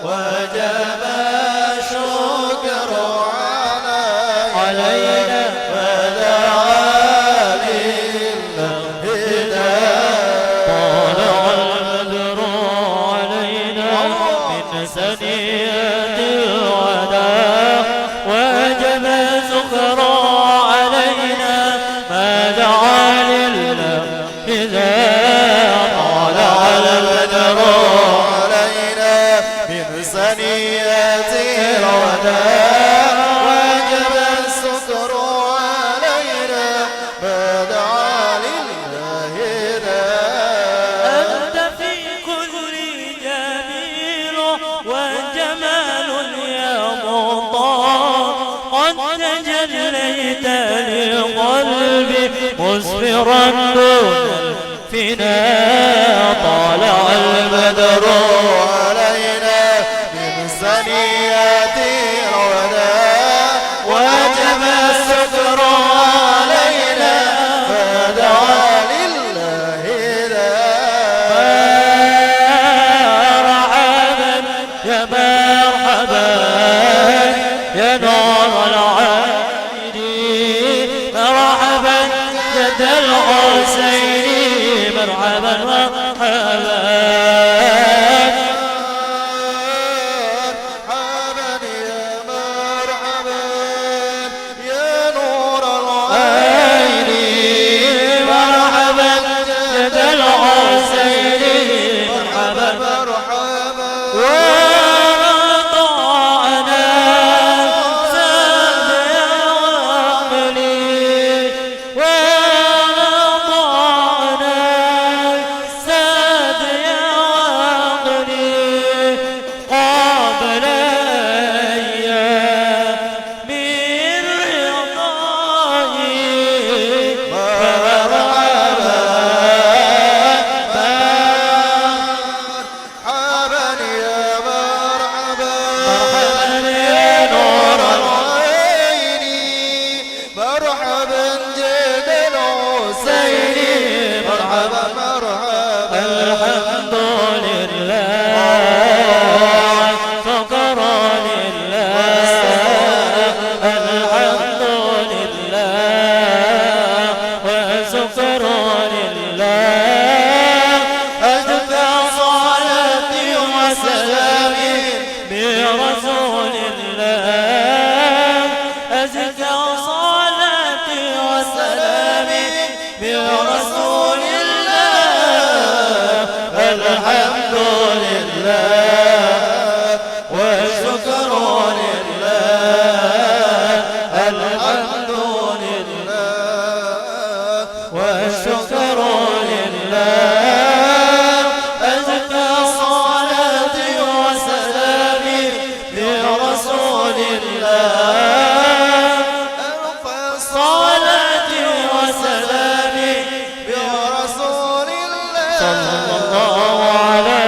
وتب الشكر علينا مسفرا دون الفناء طالع البدر علينا من ثنيات الوداع وجب الستر علينا فدعا لله مرحبا يا مرحبا يا نور العين مرحبا جد الحسين مرحبا مرحبا مرحبا يا مرحبا يا نور العين مرحبا جد الحسين مرحبا مرحبا والشكر لله ألف صلاة وسلام برسول الله صلى الله على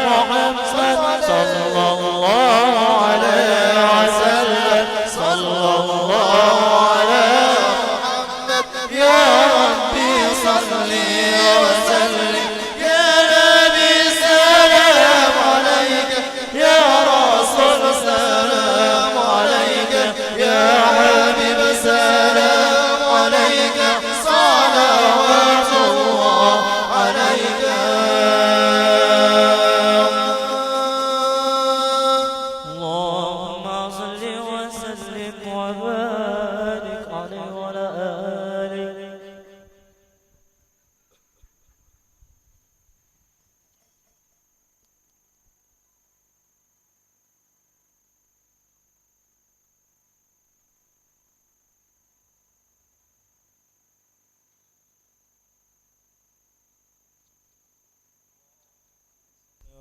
محمد صلى الله عليه وسلم صلى الله على محمد يا ربي صل وسلم يا نبي سلام عليك يا رسول سلام عليك يا حبيب سلام عليك صلوات الله عليك اللهم صل وسلم وبارك عليه وعلى آله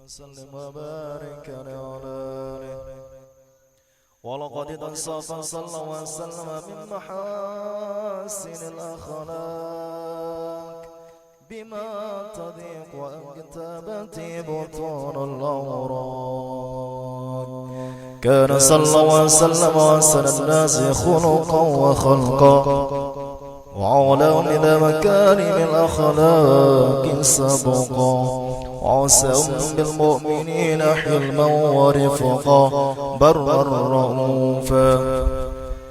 وسلم وبارك عليه ولقد انصف صلى الله وسلم من محاسن الأخلاق بما تضيق وأكتبت بطون الأوراق كان صلى الله وسلم وأحسن الناس خلقا وخلقا وعلم إلى مكارم الأخلاق سبقا وعساهم بالمؤمنين حلما ورفقا برا رؤوفا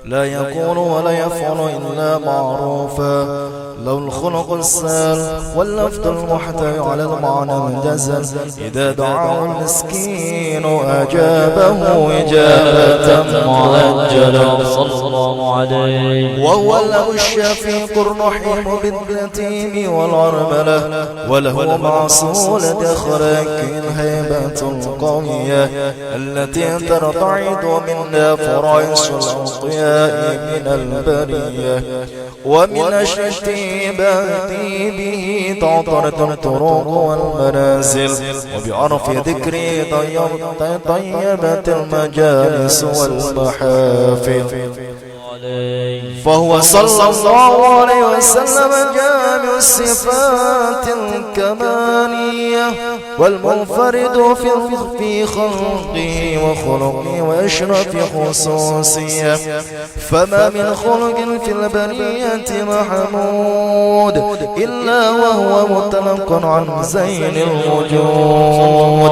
لا يقول ولا يفعل إلا معروفا لو الخلق السال واللفظ المحتوي على المعنى الجزل إذا دعاه المسكين أجابه إجابة معجلة صلى الله عليه وهو الأب الشفيق الرحيم باليتيم والأرملة وله معصولة أخلاق الهيبة القوية التي ترتعد منها فرائش الأوقياء من البرية ومن اشتباهي به تعطرت الطرق والمنازل وبعرف ذكري طيبت المجالس والمحافل فهو صلى الله عليه وسلم جامع الصفات الكمالية والمنفرد في خلقه وخلقه وأشرف خصوصية فما من خلق في البرية محمود إلا وهو متلق عن زين الوجود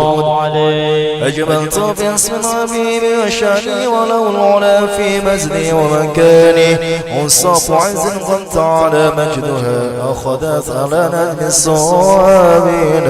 أجملت باسم الحبيب وشاني ولو العلا في مزني ومكاني أنصاف عز قد تعالى مجدها أخذت على نجم الصوابين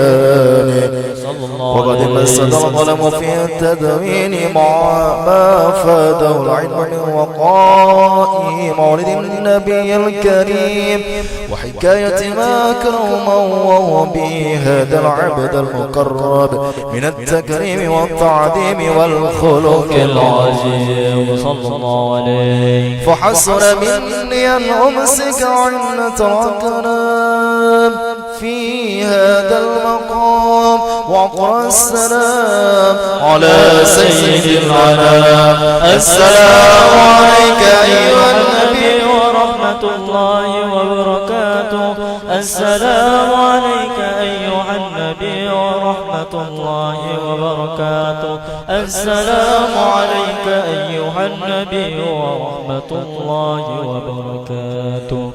وقد مسد الظلم في التدوين مع ما فاده العلم من وقائه مولد النبي الكريم وحكاية ما كرما وهو به هذا العبد المقرب من التكريم والتعظيم والخلق العظيم صلى الله عليه فحسن مني أن أمسك عنة الكلام في هذا المقام وأقرأ السلام على سيد العنام السلام عليك أيها النبي ورحمة الله وبركاته السلام عليك أيها النبي ورحمة الله وبركاته السلام عليك أيها النبي ورحمة الله وبركاته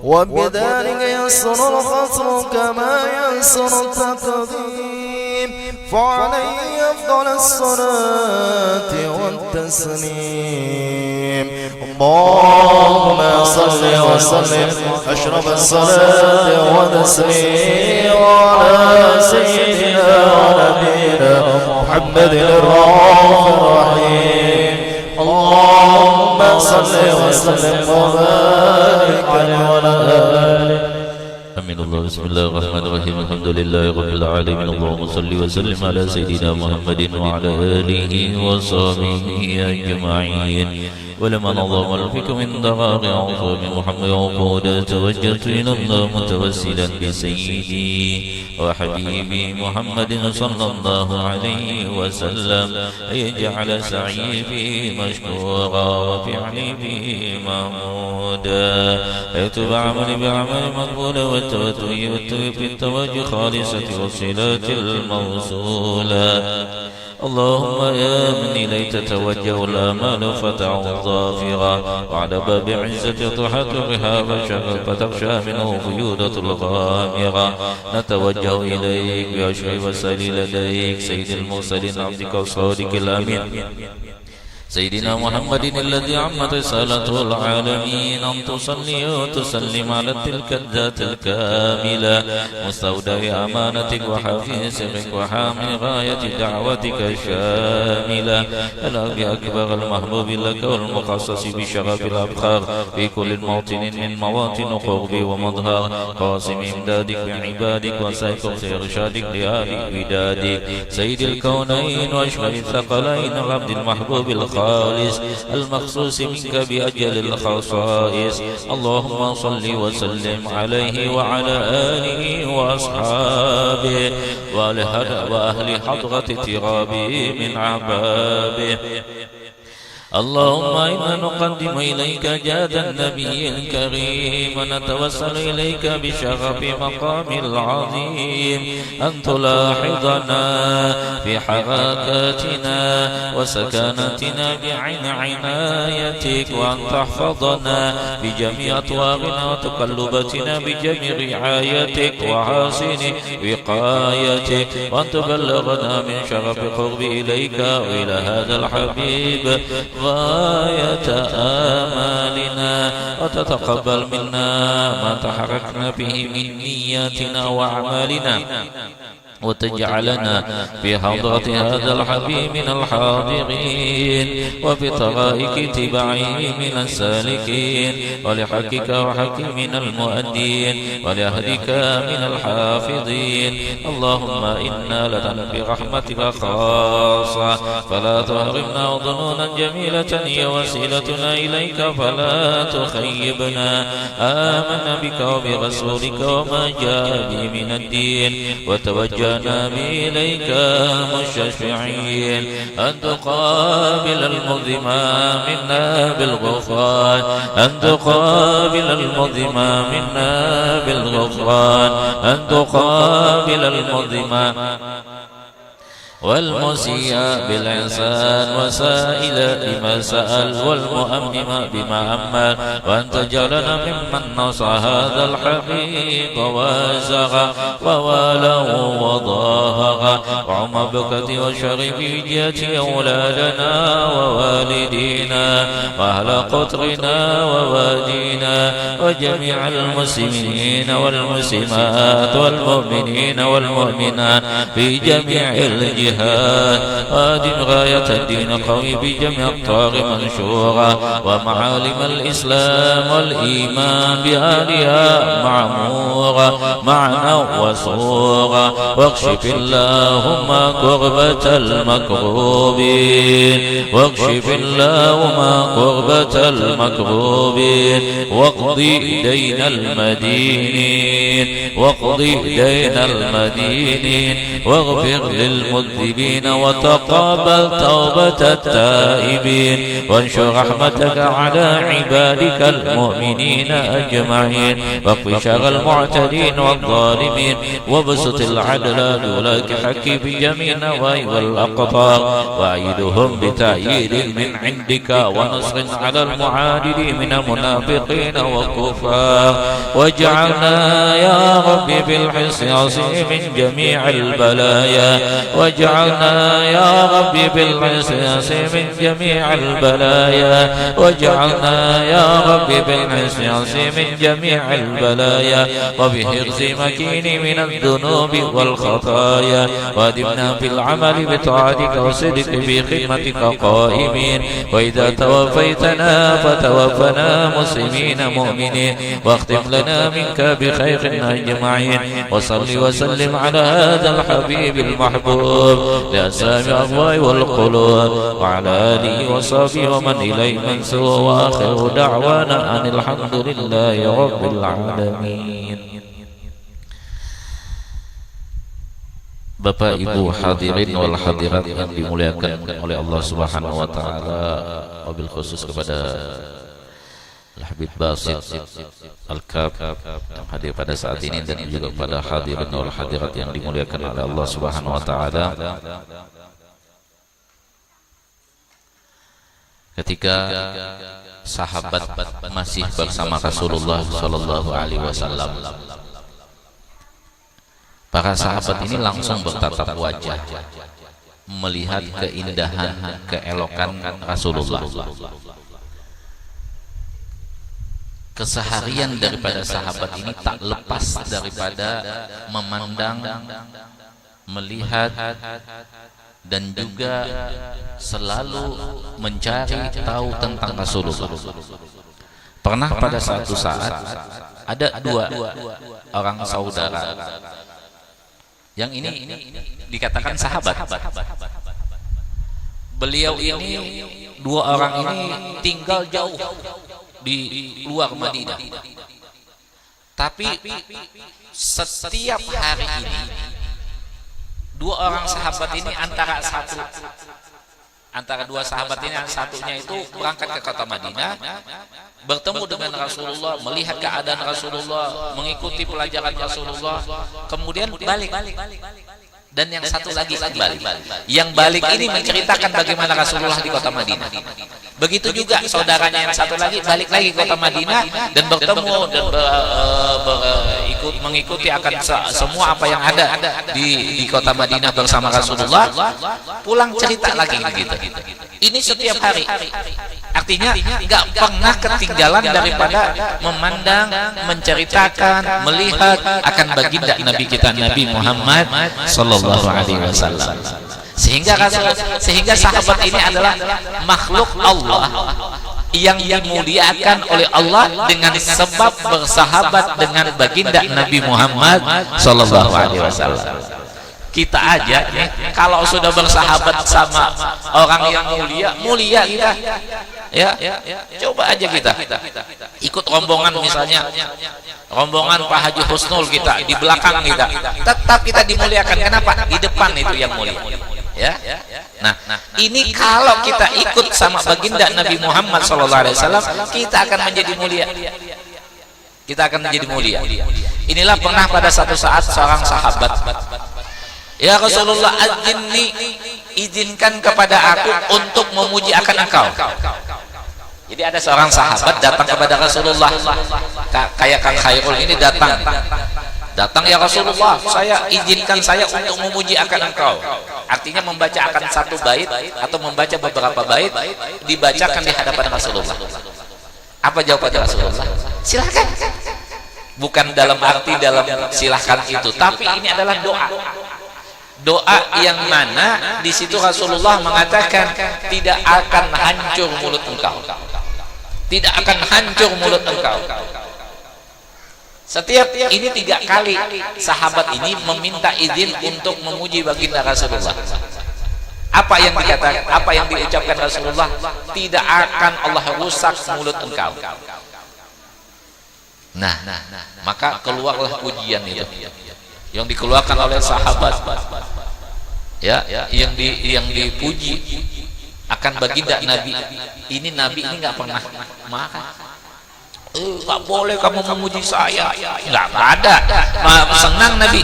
وبذلك يسر الخطر كما يسر التقديم فعليه أفضل الصلاة والتسليم اللهم صل وسلم أشرف الصلاة والتسليم على سيدنا ونبينا محمد الرؤوف الرحيم اللهم صل وسلم وبارك عليه وعلى آله من الله. بسم الله الرحمن الرحيم. الحمد لله رب العالمين. اللهم صل وسلم على سيدنا محمد وعلى آله وصحبه أجمعين. ولما نظم الفكر من دراغ عظام محمد وقود توجهت إلى الله متوسلا بسيدي وحبيبي محمد صلى الله عليه وسلم أن يجعل سعي به مشكورا وفعلي به محمودا، يكتب عملي بعمل مقبول والتوجه في التوجه خالصة والصلات الموصولة. اللهم يا من إليك تتوجه الآمال فتعود ظافرا، وعلى باب عزة تحت رهاب الشغل فتخشى منه فيودة الغامرة. نتوجه إليك بأشرف وسائل لديك سيد المرسلين عبدك الصادق الأمين سيدنا محمد الذي عمت رسالته العالمين، أن تصلي وتسلم على تلك الذات الكاملة مستودع أمانتك وحافظ سرك وحامل غاية دعوتك الشاملة، الأبي أكبر المحبوب لك والمخصص بشرف الأبخار في كل موطن من مواطن قربي ومظهر، قاسم إمدادك بعبادك وسيف إرشادك لآل ودادك، سيد الكونين وأشرف الثقلين العبد المحبوب الخالص المخصوص منك بأجل الخصائص. اللهم صل وسلم عليه وعلى آله وأصحابه وأهل حضرة ترابه من عبابه. اللهم إنا نقدم إليك جاد النبي الكريم ونتوسل إليك بشرف مقام العظيم أن تلاحظنا في حركاتنا وسكناتنا بعين عنايتك، وأن تحفظنا بجميع أطوارنا وتقلباتنا بجميع رعايتك وحسن وقايتك، وأن تبلغنا من شرف قرب إليك وإلى هذا الحبيب غاية آمالنا، وتتقبل منا ما تحركنا به من نياتنا وأعمالنا، وتجعلنا في حضرة هذا الحبيب من الحاضرين، وفي طرائق اتباعه من السالكين، ولحقك وحق من المؤدين، ولأهلك من الحافظين. اللهم إنا لنا برحمتك خاصة فلا تحرمنا، وظنونا جميلة هي وسيلتنا إليك فلا تخيبنا. آمنا بك وبرسولك وما جاء به من الدين، وتوجهنا إليك مشفعين أن تقابل المظلم منا بالغفران، أن تقابل المظلم منا بالغفران، أن تقابل المظلم والمسيء بالإحسان، وسائل بما سأل، والمؤمن بما أمل، وأن تجعلنا ممن نصر هذا الحبيب وازغ ووالاه وضاهغ وعم بكة وشرف جهة أولادنا ووالدينا وأهل قطرنا ووادينا وجميع المسلمين والمسلمات والمؤمنين والمؤمنات في جميع الجهات. آدم غاية الدين قوي بجميع الطاغ منشورا، ومعالم الإسلام والإيمان بآلها معمورا معنا وصورا، واكشف اللهم كربة المكروبين، واكشف اللهم كربة المكروبين، واقضي دين المدينين، واقضي دين المدينين، واغفر للمذنبين، وتقبل توبة التائبين، وانشر رحمتك على عبادك المؤمنين أجمعين، واقف شر المعتدين والظالمين، وابسط العدل لولاك حكي بجميع النواحي والأقطار، وأيدهم بتأييد من عندك ونصر على المعاندين من المنافقين والكفار، واجعلنا يا رب بالحصن عصيم من جميع البلايا، واجعلنا واجعلنا يا ربي بالعصيص من جميع البلايا واجعلنا يا ربي بالعصيص من جميع البلايا وبحفظ مكين من الذنوب والخطايا وادمنا في العمل بطاعتك وصدق في خدمتك قائمين وإذا توفيتنا فتوفنا مسلمين مؤمنين واختم لنا منك بخير أجمعين وصل وسلم على هذا الحبيب المحبوب لأسامي الأرواح والقلوب وعلى آله وصحبه ومن إليه منسوب وآخر دعوانا أن الحمد لله رب العالمين. Bapak Ibu hadirin wal hadirat yang dimuliakan oleh Allah Subhanahu wa taala, wabil khusus kepada Al-Habib Basit Al-Kab yang hadir pada saat ini dan juga kepada hadirin wal hadirat yang dimuliakan oleh Allah Subhanahu wa taala. Ketika sahabat masih bersama Rasulullah sallallahu alaihi wasallam, para sahabat ini langsung bertatap wajah melihat keindahan, keelokan Rasulullah. Keseharian daripada sahabat ini tak lepas daripada memandang, melihat, dan juga selalu mencari tahu tentang Rasulullah. Pernah pada suatu saat ada dua orang saudara, yang ini dikatakan sahabat. Beliau ini, dua orang ini tinggal jauh di luar Madinah, tapi setiap hari ini dua orang sahabat ini antara dua sahabat ini, satunya itu berangkat ke kota Madinah, bertemu dengan Rasulullah, melihat keadaan Rasulullah, mengikuti pelajaran Rasulullah, kemudian balik. Dan yang satu lagi kembali. Yang balik ini menceritakan bagaimana Rasulullah di kota Madinah. Begitu juga saudaranya yang satu lagi balik lagi ke kota Madinah dan bertemu dan mengikuti akan semua apa yang ada di kota Madinah bersama Rasulullah. Pulang cerita lagi begitu. Ini setiap hari. Artinya nggak pernah ketinggalan daripada memandang, menceritakan, melihat akan baginda Nabi kita Nabi Muhammad sallallahu alaihi wasallam. Sehingga sahabat ini adalah makhluk Allah yang dimuliakan oleh Allah dengan sebab bersahabat dengan baginda Nabi Muhammad sallallahu alaihi wasallam. Kita aja nih, kalau sudah bersahabat sama orang yang mulia kita, ya, coba aja kita ikut rombongan, misalnya rombongan Pak Haji Husnul, kita di belakang kita, tetap kita dimuliakan. Kenapa? Di depan itu yang mulia. Ya, nah ini kalau kita ikut sama baginda Nabi Muhammad SAW, kita akan menjadi mulia. Kita akan menjadi mulia. Inilah pernah pada satu saat seorang sahabat, ya Rasulullah, izinkan kepada aku untuk memuji akan engkau. Jadi ada seorang sahabat datang kepada Rasulullah, kayak Kang Khairul ini datang, ya Rasulullah, izinkan saya untuk memuji akan engkau. Artinya membaca akan satu bait atau membaca beberapa bait, dibacakan di hadapan Rasulullah. Apa jawaban Rasulullah? Silakan. Bukan dalam arti silahkan itu, tapi ini adalah doa yang mana di situ Rasulullah mengatakan tidak akan hancur mulut engkau, tidak akan hancur mulut engkau. Setiap ini 3 kali sahabat ini meminta izin untuk memuji baginda Rasulullah. Apa yang dikatakan, apa yang diucapkan Rasulullah? Tidak akan Allah rusak mulut engkau. Nah, maka keluarlah pujian itu yang dikeluarkan oleh sahabat, ya, yang dipuji akan baginda Nabi. Ini Nabi ini nggak pernah marah. Nggak boleh kamu memuji saya, nggak ada. Senang Nabi.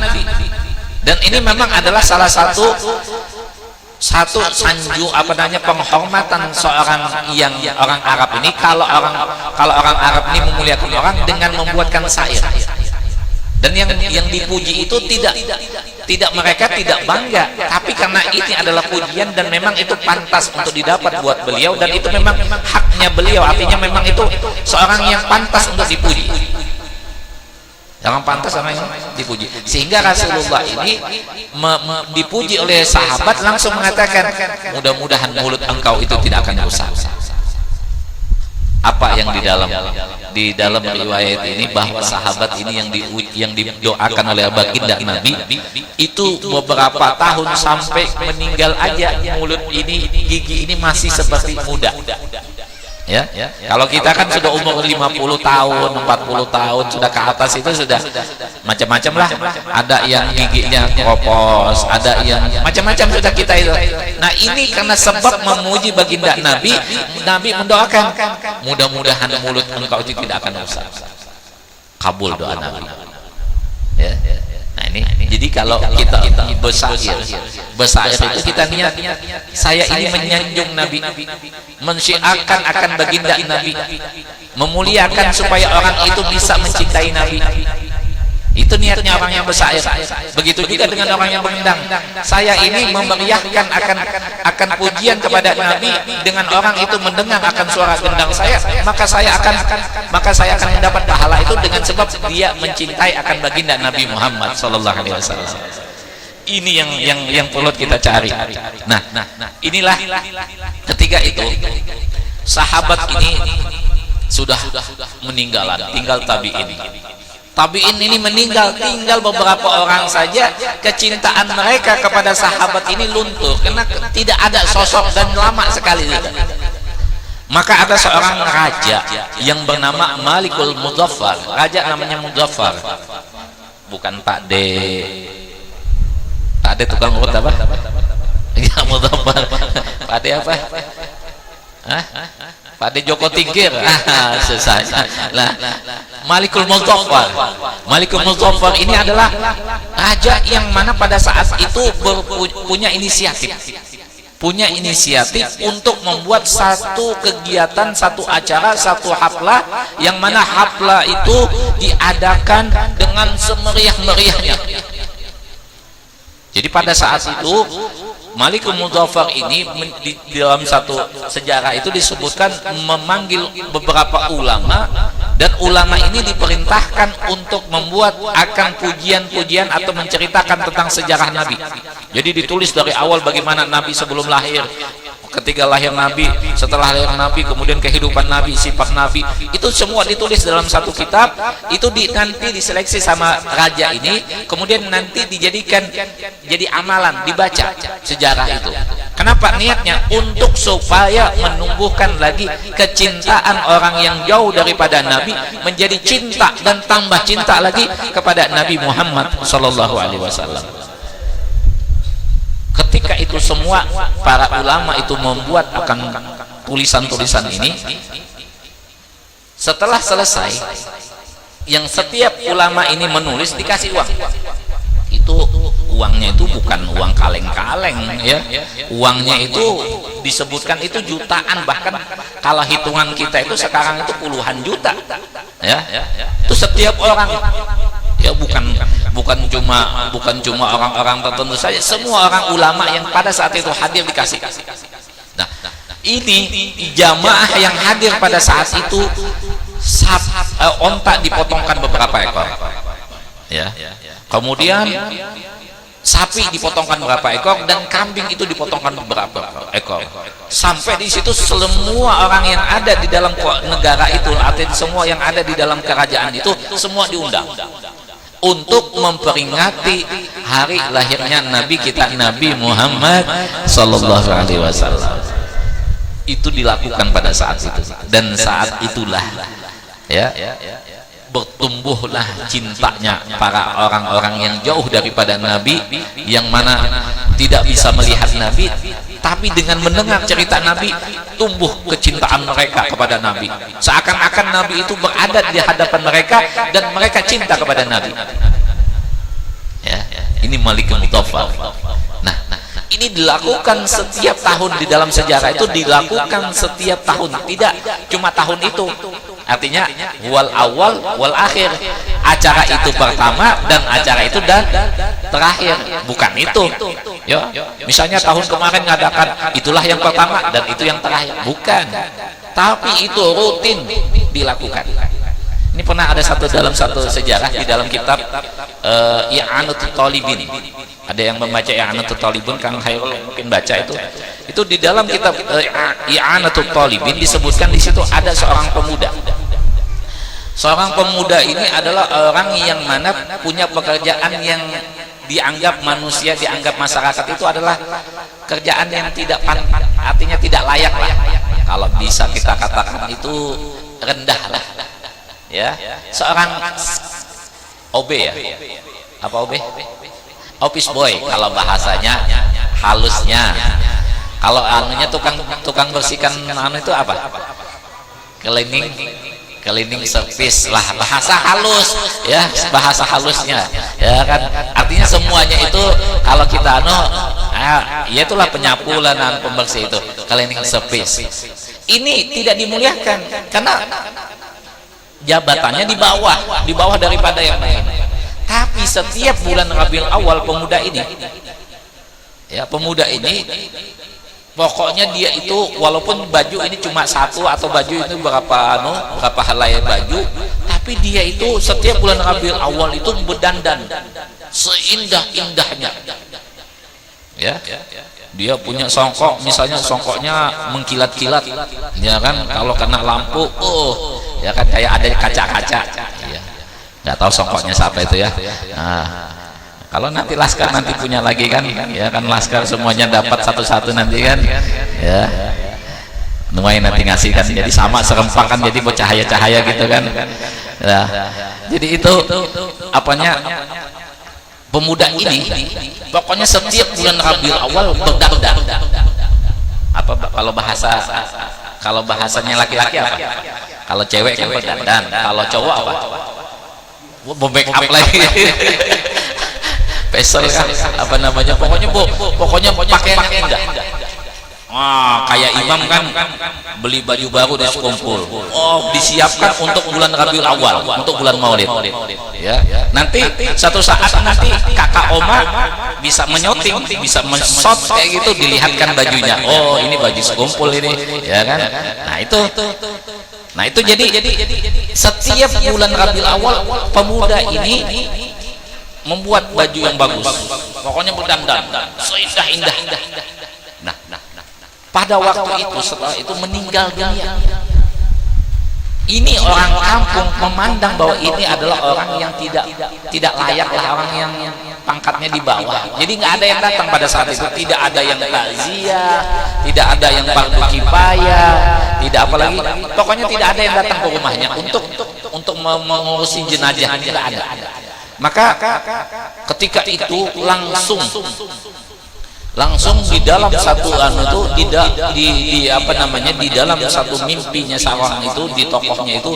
Dan ini memang adalah salah satu sanju penghormatan seorang orang Arab ini. Kalau orang Arab ini memuliakan orang dengan membuatkan syair. Dan yang dipuji itu mereka tidak bangga, tapi karena ini adalah pujian dan memang itu pantas untuk didapat buat beliau, dan itu memang haknya beliau, artinya memang itu seorang yang pantas untuk dipuji, jangan pantas orang yang dipuji. Sehingga Rasulullah ini dipuji oleh sahabat langsung mengatakan, mudah-mudahan mulut engkau itu tidak akan rusak. Apa yang di dalam riwayat ini, bahwa sahabat ini yang didoakan oleh baginda Nabi itu beberapa tahun sampai meninggal aja mulut ini, gigi ini masih seperti muda. Ya, kalau kita kan sudah umur 50 tahun, 40 tahun sudah ke atas, itu sudah macam-macam lah. Ada yang giginya kropos, ada yang macam-macam sudah kita itu. Nah, ini karena sebab memuji baginda Nabi, Nabi mendoakan, mudah-mudahan mulut engkau itu tidak akan rusak. Kabul doa Nabi. Ya. Nah, ini jadi kalau kita bersair itu kita niat, saya ini menyanjung Nabi, mensyiarkan akan baginda Nabi, memuliakan supaya orang itu bisa mencintai Nabi. Itu niatnya orang yang bersair. Begitu juga dengan orang yang mendang, saya ini memeriahkan akan pujian kepada Nabi, dengan orang itu mendengar akan suara gendang saya, maka saya akan mendapat pahala itu dengan sebab dia mencintai akan baginda Nabi Muhammad sallallahu alaihi wasallam. Ini yang perlu kita cari. Nah, inilah ketika itu sahabat ini sudah meninggalan, tinggal tabi'in ini meninggal, tinggal beberapa orang saja. Kecintaan mereka kepada sahabat ini luntur karena tidak ada sosok dan lama sekali itu. Maka ada seorang raja yang bernama Malikul Muzaffar. Raja namanya Muzaffar, bukan Pak D tukang urut apa? Ya, Muzaffar. Pak D apa? Hah? Pak D Joko Tingkir. Selesai. Nah, Malikul Muzaffar ini adalah raja yang mana pada saat itu punya inisiatif untuk membuat satu kegiatan, satu acara, satu haflah, yang mana haflah itu diadakan dengan semeriah-meriahnya. Jadi pada saat itu Malikul Muzaffar ini di dalam satu sejarah itu disebutkan memanggil beberapa ulama, dan ulama ini diperintahkan untuk membuat akan pujian-pujian atau menceritakan tentang sejarah Nabi. Jadi ditulis dari awal bagaimana Nabi sebelum lahir, ketika lahir Nabi, setelah lahir Nabi, kemudian kehidupan Nabi, sifat Nabi, itu semua ditulis dalam satu kitab. Itu nanti diseleksi sama raja ini, kemudian nanti dijadikan jadi amalan, dibaca sejarah itu. Kenapa? Niatnya untuk supaya menumbuhkan lagi kecintaan orang yang jauh daripada Nabi, menjadi cinta dan tambah cinta lagi kepada Nabi Muhammad sallallahu alaihi wasallam. Ketika itu semua para ulama itu membuat akan tulisan-tulisan ini. Setelah selesai, yang setiap ulama ini menulis dikasih uang. Itu uangnya itu bukan uang kaleng-kaleng, ya. Uangnya itu disebutkan itu jutaan, bahkan kalau hitungan kita itu sekarang itu puluhan juta, ya. Itu setiap orang. Ya, bukan cuma orang-orang tertentu saja, semua orang ulama yang pada saat itu hadir dikasih. Nah, ini jamaah yang hadir pada saat itu, onta dipotongkan beberapa ekor, ya. Kemudian sapi dipotongkan beberapa ekor, dan kambing itu dipotongkan beberapa ekor. Sampai di situ semua orang yang ada di dalam negara itu, atau semua yang ada di dalam kerajaan itu, semua diundang untuk memperingati hari lahirnya Nabi kita, Nabi Muhammad sallallahu alaihi wasallam. Itu dilakukan pada saat itu, dan saat itulah ya bertumbuhlah cintanya para orang-orang yang jauh daripada Nabi, yang mana tidak bisa melihat Nabi, tapi dengan mendengar cerita Nabi tumbuh kecintaan mereka kepada Nabi, seakan-akan Nabi itu berada di hadapan mereka dan mereka cinta kepada Nabi. Ya, ini Malikul Muzaffar. Nah, Ini dilakukan setiap tahun di dalam sejarah itu, dilakukan setiap tahun, tidak cuma tahun itu. Artinya wal awal wal akhir, acara itu pertama dan acara itu dan terakhir, bukan itu. Ya, misalnya tahun kemarin ngadakan itulah yang pertama dan itu yang terakhir, bukan. Tapi itu rutin dilakukan. Ini pernah ada dalam satu sejarah di dalam kitab I'anatul Talibin. Ada yang membaca I'anatul Talibin, Kang Hairul mungkin baca itu. Itu di dalam kitab I'anatul Talibin disebutkan, di situ ada seorang pemuda. Seorang pemuda ini adalah orang yang mana punya pekerjaan yang dianggap manusia, dianggap masyarakat itu adalah kerjaan yang tidak artinya tidak layak lah. Kalau bisa kita katakan itu rendah lah. Ya, seorang OB ya, apa OB? Office boy kalau bahasanya halusnya. Kalau anunya tukang bersihkan anu itu apa? Cleaning service lah, bahasa halus ya, bahasa halusnya ya kan. Artinya semuanya itu kalau kita ya itulah penyapu lah, pembersih itu cleaning service. Ini tidak dimuliakan karena jabatannya di bawah daripada yang lain. Tapi setiap bulan Rabiul Awal pemuda ini pokoknya dia itu walaupun baju ini cuma satu atau baju itu berapa helai baju, tapi dia itu setiap bulan Rabiul Awal itu berdandan seindah-indahnya. Ya. Dia punya songkok, misalnya songkoknya mengkilat-kilat, ya kan, kalau kena lampu, ya kan kayak ada kaca-kaca. Ya. Nggak tahu songkoknya siapa itu ya. Nah, kalau nanti Laskar nanti punya lagi kan, ya kan Laskar semuanya dapat satu-satu nanti kan, ya. Nuai nanti ngasih kan, jadi sama serempak kan, jadi bercahaya-cahaya gitu kan. Nah, jadi itu apanya? Pemuda ini pokoknya setiap bulan Rabiul Awal berdandan. Apa kalau bahasanya laki-laki apa? Kalau cewek kan berdandan, kalau cowok apa? Make up lagi. Pesel kan, apa namanya? Pokoknya pakai indah. Kayak imam kan beli baju baru di sekumpul. Disiapkan untuk bulan Rabiul Awal, untuk bulan Maulid. Ya, nanti satu saat nanti kakak oma bisa menyoting, bisa men-shot kayak gitu, dilihatkan bajunya. Ini baju sekumpul ini, ya kan? Nah itu jadi setiap bulan Rabiul Awal pemuda ini membuat baju yang bagus. Pokoknya berdandan seindah-indah. Nah, pada waktu itu setelah itu meninggal dunia. Ini orang kampung memandang bahwa ini adalah orang yang tidak layak lah, orang yang pangkatnya di bawah. Jadi nggak ada yang datang pada saat itu, tidak ada yang takziah, tidak ada yang fardu kifayah, tidak apalagi. Pokoknya tidak ada yang datang ke rumahnya untuk mengurusi jenazah, tidak ada. Maka ketika itu langsung di dalam satu itu di dalam satu mimpinya seorang itu, di tokohnya itu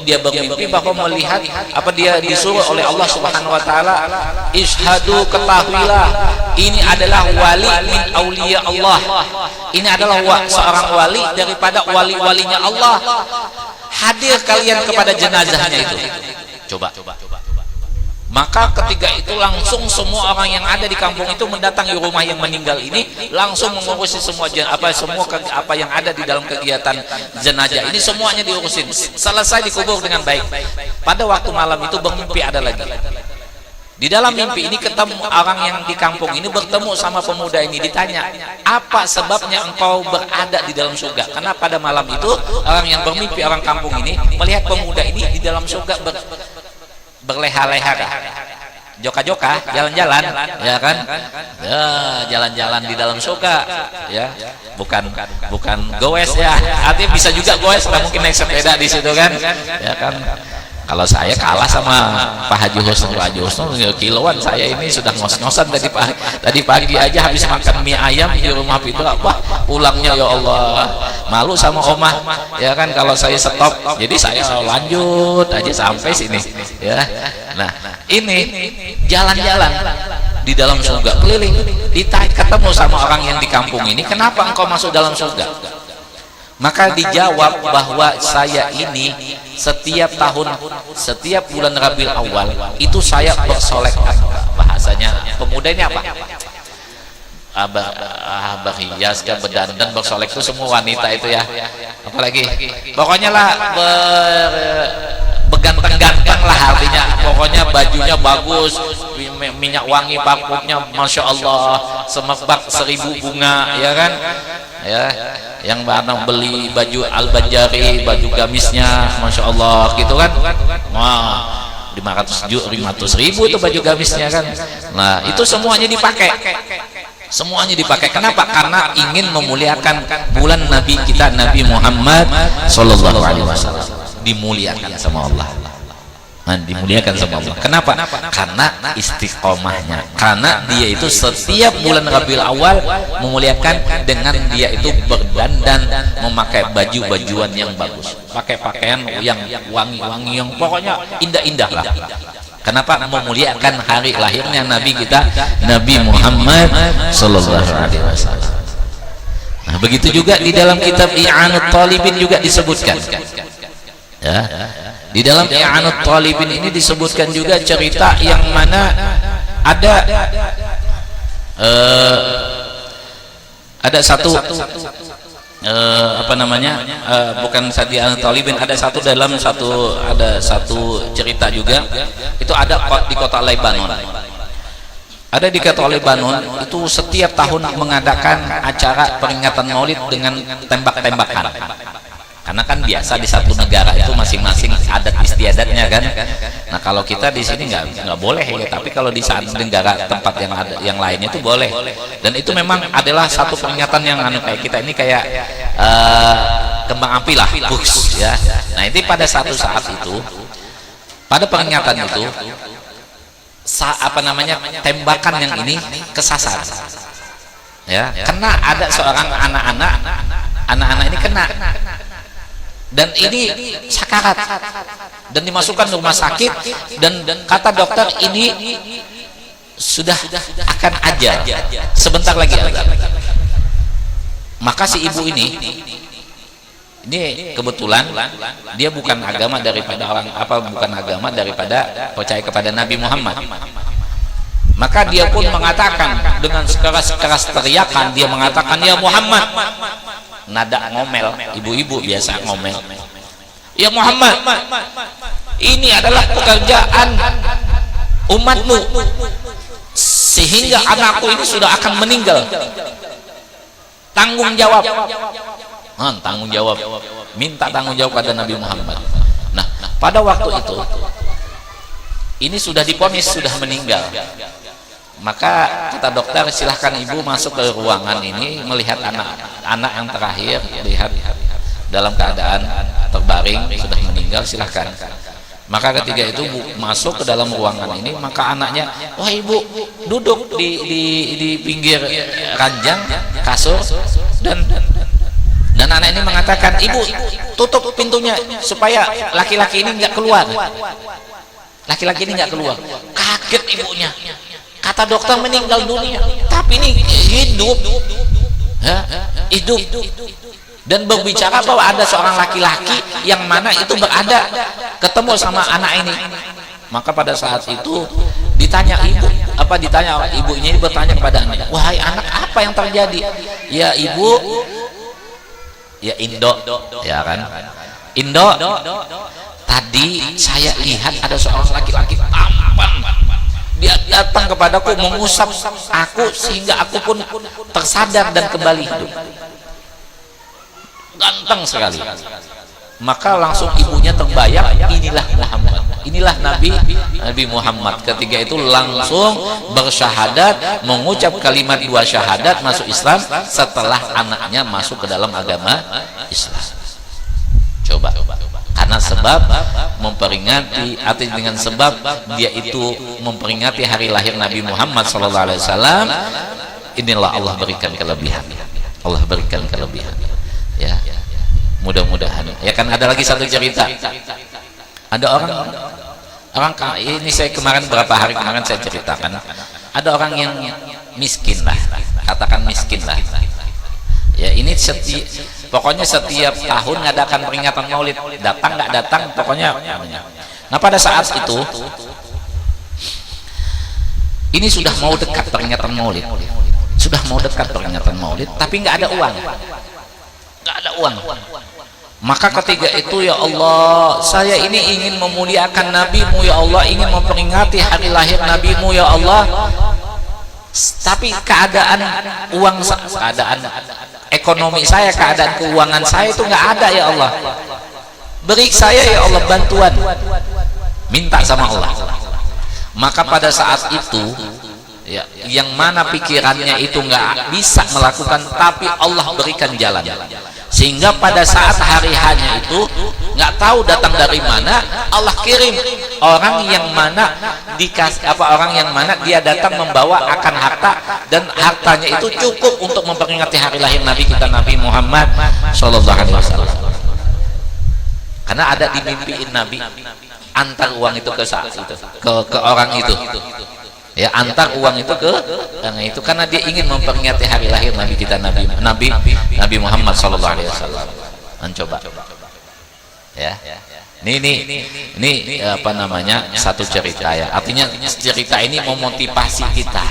dia bermimpi bahwa melihat dia disuruh oleh Allah Subhanahu wa taala, ishadu, ketahuilah ini adalah wali min auliya Allah, ini adalah seorang wali daripada wali-walinya Allah, hadir kalian kepada jenazahnya itu. Coba. Maka ketika itu langsung semua orang yang ada di kampung itu mendatangi rumah yang meninggal ini, langsung mengurusi semua apa yang ada di dalam kegiatan jenazah ini, semuanya diurusin. Selesai dikubur dengan baik. Pada waktu malam itu bermimpi ada lagi. Di dalam mimpi ini ketemu orang yang di kampung ini, bertemu sama pemuda ini, ditanya, apa sebabnya engkau berada di dalam surga? Karena pada malam itu orang yang bermimpi, orang kampung ini melihat pemuda ini di dalam surga berleha-leha, joka-joka, jalan-jalan, ya kan? Ya, jalan-jalan di dalam surga, ya. Bukan goes ya. Artinya bisa juga goes lah, mungkin naik sepeda di situ kan, ya kan? Kalau saya kalah sama Pak Haji Husnul, kiloan saya ini sudah ngos-ngosan tadi pagi aja habis makan mie ayam di rumah Fitra. Wah, pulangnya ya Allah, malu sama omah, ya kan, kalau saya stop. Jadi saya lanjut aja sampai sini, ya. Nah, ini jalan-jalan di dalam surga, keliling, ketemu sama orang yang di kampung ini, kenapa engkau masuk dalam surga? Maka dijawab bahwa saya ini setiap tahun, setiap bulan Rabiul Awal itu saya bersolek. Bahasanya pemuda ini apa? Berhias, berdandan, bersolek itu semua wanita itu ya. Apalagi pokoknya lah berganteng-ganteng lah artinya. Pokoknya bajunya bagus, minyak wangi parfumnya masya Allah, semerbak 1000 bunga, ya kan? Ya, yang barang beli baju Al-Banjari, baju gamisnya masya Allah gitu kan? Wah, 500 ribu itu baju gamisnya kan? Nah itu semuanya dipakai. Semuanya dipakai. Kenapa? Karena ingin memuliakan bulan Nabi kita, Nabi Muhammad Sallallahu Alaihi Wasallam, dimuliakan sama Allah. Nah, dimuliakan sama Allah. Kenapa? Karena istiqomahnya. Karena dia itu setiap bulan Rabiul Awal memuliakan dengan dia itu berdandan, memakai baju-bajuan yang bagus, pakai pakaian yang wangi-wangi, yang pokoknya indah-indah lah. Kenapa? Memuliakan hari lahirnya Nabi kita, Nabi Muhammad Sallallahu Alaihi Wasallam. Nah, begitu juga di dalam kitab I'anut Talibin juga disebutkan. Ya, di dalam I'anut Talibin ini disebutkan juga cerita yang mana ada satu bukan Sadi Al-Talibin, ada satu cerita juga, itu ada di kota Lebanon. Ada di kota Lebanon itu setiap tahun mengadakan acara peringatan Maulid dengan tembak-tembakan. Karena kan biasa di satu negara itu masing-masing adat istiadatnya kan. Nah kalau kita di sini nggak boleh ya, tapi kalau di saat negara tempat yang ada yang lainnya itu boleh. Dan itu memang adalah satu peringatan yang kayak kita ini kayak kembang api lah, ya. Nah ini pada satu saat itu, pada peringatan itu, tembakan yang ini kesasar, ya. Kena ada seorang anak-anak ini kena. Dan ini sakarat dan dimasukkan ke rumah sakit, dan kata dokter ini sudah akan ajal, sebentar lagi ajal. Maka si ibu ini kebetulan dia bukan agama daripada percaya kepada Nabi Muhammad. Maka dia pun mengatakan dengan sekeras teriakan, dia mengatakan, ya Muhammad, nada ngomel, ibu-ibu biasa ngomel, ya Muhammad, ini adalah pekerjaan umatmu sehingga anakku ini sudah akan meninggal, tanggung jawab. Tanggung jawab, minta tanggung jawab pada Nabi Muhammad. Nah pada waktu itu ini sudah diponis sudah meninggal. Maka kata dokter, silahkan ibu masuk ke ruangan ini melihat anak yang terakhir, lihat dalam keadaan terbaring sudah meninggal, silahkan. Maka ketika itu masuk ke dalam ruangan ini, maka anaknya, wah ibu duduk di pinggir ranjang kasur, dan anak ini mengatakan, ibu tutup pintunya supaya laki-laki ini nggak keluar. Laki-laki ini nggak keluar. Kaget ibunya. Kata dokter meninggal dunia, tapi ini hidup, ya, hidup, dan berbicara bahwa ada seorang laki-laki yang mana itu berada ketemu sama anak ini. Maka pada saat itu ditanya ibunya ini bertanya kepada anak, wahai anak, apa yang terjadi? Ya ibu, ya Indo, ya kan, Indo, tadi saya lihat ada seorang laki-laki tampan. Dia datang kepadaku mengusap aku sehingga aku pun tersadar dan kembali hidup. Ganteng sekali. Maka langsung ibunya terbayang, inilah Muhammad, inilah Nabi Muhammad. Ketika itu langsung bersyahadat, mengucap kalimat 2 syahadat, masuk Islam setelah anaknya masuk ke dalam agama Islam. Coba. Karena sebab memperingati, artinya dengan sebab dia itu memperingati hari lahir Nabi Muhammad SAW, inilah Allah berikan kelebihan. Allah berikan kelebihan. Ya, mudah-mudahan. Ya kan ada lagi satu cerita. Ada orang ini saya beberapa hari kemarin saya ceritakan. ada orang yang miskin lah, katakan miskin lah. Ya ini pokoknya setiap tahun ngadakan peringatan Maulid, datang nggak datang, pokoknya. Nah pada saat itu, ini sudah mau dekat peringatan Maulid, tapi nggak ada uang, Maka ketika itu, ya Allah, saya ini ingin memuliakan Nabi-Mu, ya Allah, ingin memperingati hari lahir Nabi-Mu, ya Allah. Tapi keadaan ekonomi saya, keadaan keuangan saya itu nggak ada, ya Allah. Beri saya, ya Allah, bantuan. Minta sama Allah. Maka pada saat itu, ya, yang mana pikirannya itu nggak bisa melakukan, tapi Allah berikan jalan. Sehingga pada saat hari hanya itu nggak tahu datang dari mana, Allah kirim orang yang mana dia datang membawa akan harta, dan hartanya itu cukup untuk memperingati hari lahir Nabi kita, Nabi Muhammad Sallallahu Alaihi Wasallam. Karena ada dimimpiin Nabi antar uang itu ke orang itu. Ya, antar uang itu ke orang itu, karena dia ingin memperingati hari lahir Nabi kita, Nabi Muhammad Sallallahu Alaihi Wasallam. Mencoba, ya. Ini apa namanya, satu cerita ya. Artinya cerita ini memotivasi kita,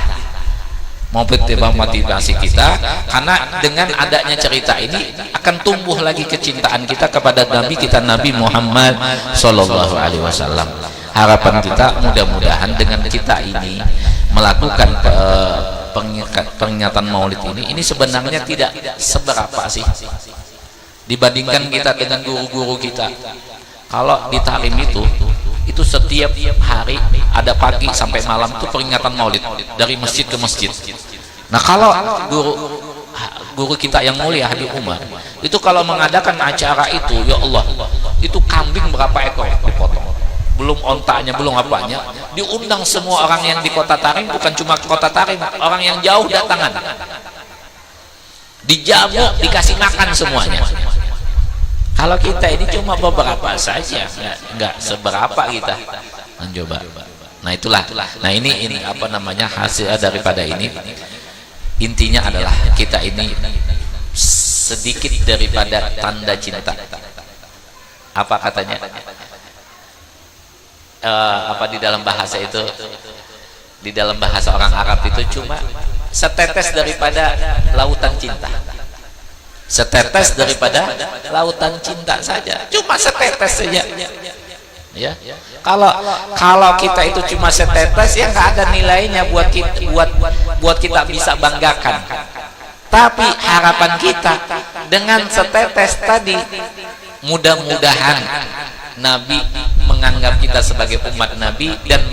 karena dengan adanya cerita ini akan tumbuh lagi kecintaan kita kepada Nabi kita, Nabi Muhammad Sallallahu Alaihi Wasallam. Harapan kita mudah-mudahan dengan kita ini melakukan peringatan Maulid ini sebenarnya tidak seberapa sih dibandingkan kita dengan guru-guru kita. Kalau di Tarim itu setiap hari ada pagi sampai malam itu peringatan Maulid dari masjid ke masjid. Nah kalau guru kita yang mulia Habib Umar itu kalau mengadakan acara itu, ya Allah, itu kambing berapa ekor dipotong, belum ontaknya, belum apanya, diundang semua orang yang di kota Tarim, bukan cuma kota Tarim, orang yang jauh datangan, dijamu, dikasih makan semuanya. Kalau kita ini cuma beberapa saja, nggak seberapa kita mencoba. Nah itulah, nah ini apa namanya, hasil daripada ini. Intinya adalah kita ini sedikit daripada tanda cinta. Apa katanya? Apa di dalam bahasa itu, di dalam bahasa orang Arab itu cuma setetes daripada lautan cinta, setetes daripada lautan cinta saja, cuma setetes saja, ya. Kalau kita itu cuma setetes, ya nggak ada nilainya buat kita bisa banggakan. Tapi harapan kita dengan setetes tadi, mudah-mudahan Nabi menganggap kita sebagai umat Nabi dan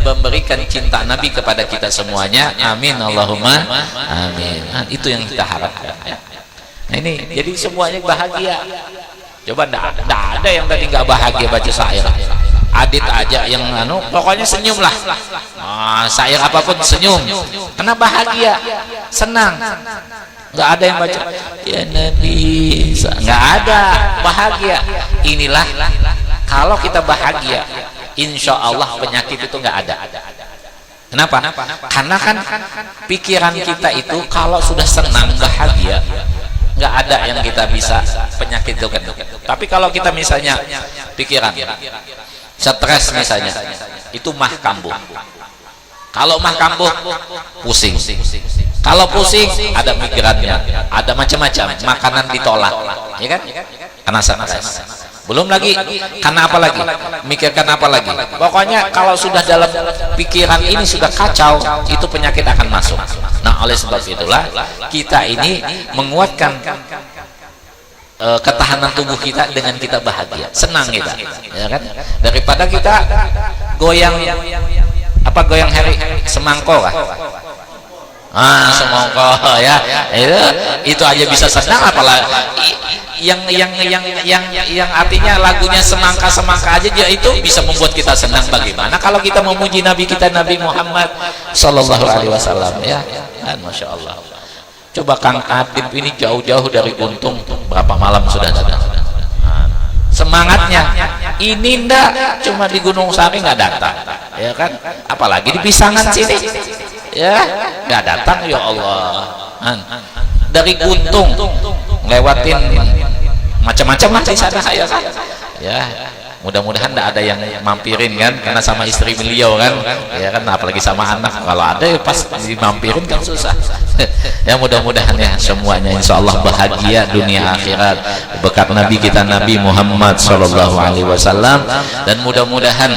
memberikan cinta Nabi kepada kita semuanya. Amin Allahumma amin. Nah, itu yang kita harapkan. Nah ini jadi semuanya bahagia. Coba ndak ada yang tadi nggak bahagia baca syair. Adit aja yang pokoknya senyum lah. Syair apapun senyum. Karena bahagia, senang. Nggak ada yang baca ya Nabi, nggak ada, bahagia. Inilah kalau kita bahagia, insya Allah penyakit itu nggak ada. Kenapa? Karena kan pikiran kita itu kalau sudah senang, bahagia, nggak ada yang kita bisa penyakit itu kan. Tapi kalau kita misalnya pikiran stres misalnya, itu mah kambuh. Kalau mah kambuh, pusing. Kalau pusing, ada pikirannya, ada macam-macam, makanan ditolak, ya kan? Karena stres. Belum lagi, karena apa lagi? Mikirkan apa lagi? Pokoknya kalau sudah dalam pikiran ini sudah kacau, itu penyakit akan masuk. Nah, oleh sebab itulah kita ini menguatkan ketahanan tubuh kita dengan kita bahagia, senang kita, ya kan? Daripada kita goyang hari semangko kah? Semangko ya, itu aja bisa senang, apalagi yang artinya lagunya semangka aja dia itu bisa membuat kita senang. Bagaimana kalau kita memuji Nabi kita, Nabi Muhammad Sallallahu Alaihi Wasallam, ya kan? Masya Allah. Coba Kang Adib ini jauh-jauh dari Guntung, berapa malam sudah datang. Semangatnya ini ndak cuma di Gunung Sari nggak datang, ya kan? Apalagi di Pisangan sini, ya nggak datang ya Allah. Dari Guntung lewatin macam-macam lah di sana saya kan ya. Mudah-mudahan tidak ada yang mampirin kan, karena sama istri beliau kan ya kan, apalagi sama anak, kalau ada ya pas dimampirin kan susah. Ya mudah-mudahan ya semuanya insya Allah bahagia dunia akhirat berkat Nabi kita Nabi Muhammad SAW. Dan mudah-mudahan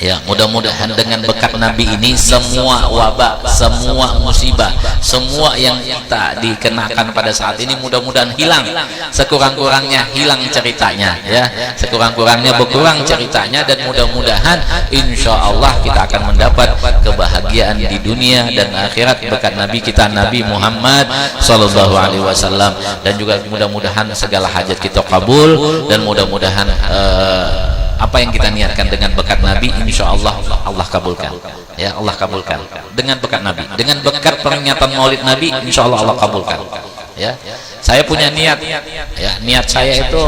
ya, mudah-mudahan dengan berkat Nabi ini semua wabah, semua musibah, semua yang kita dikenakan pada saat ini mudah-mudahan hilang, sekurang-kurangnya hilang ceritanya ya, sekurang-kurangnya berkurang ceritanya, dan mudah-mudahan insya Allah kita akan mendapat kebahagiaan di dunia dan akhirat berkat Nabi kita Nabi Muhammad SAW. Dan juga mudah-mudahan segala hajat kita kabul, dan mudah-mudahan apa yang kita niatkan dengan berkat Nabi insya Allah Allah kabulkan ya, Allah kabulkan dengan berkat Nabi, dengan berkat peringatan Maulid Nabi insya Allah Allah kabulkan ya. Saya punya niat ya, niat saya itu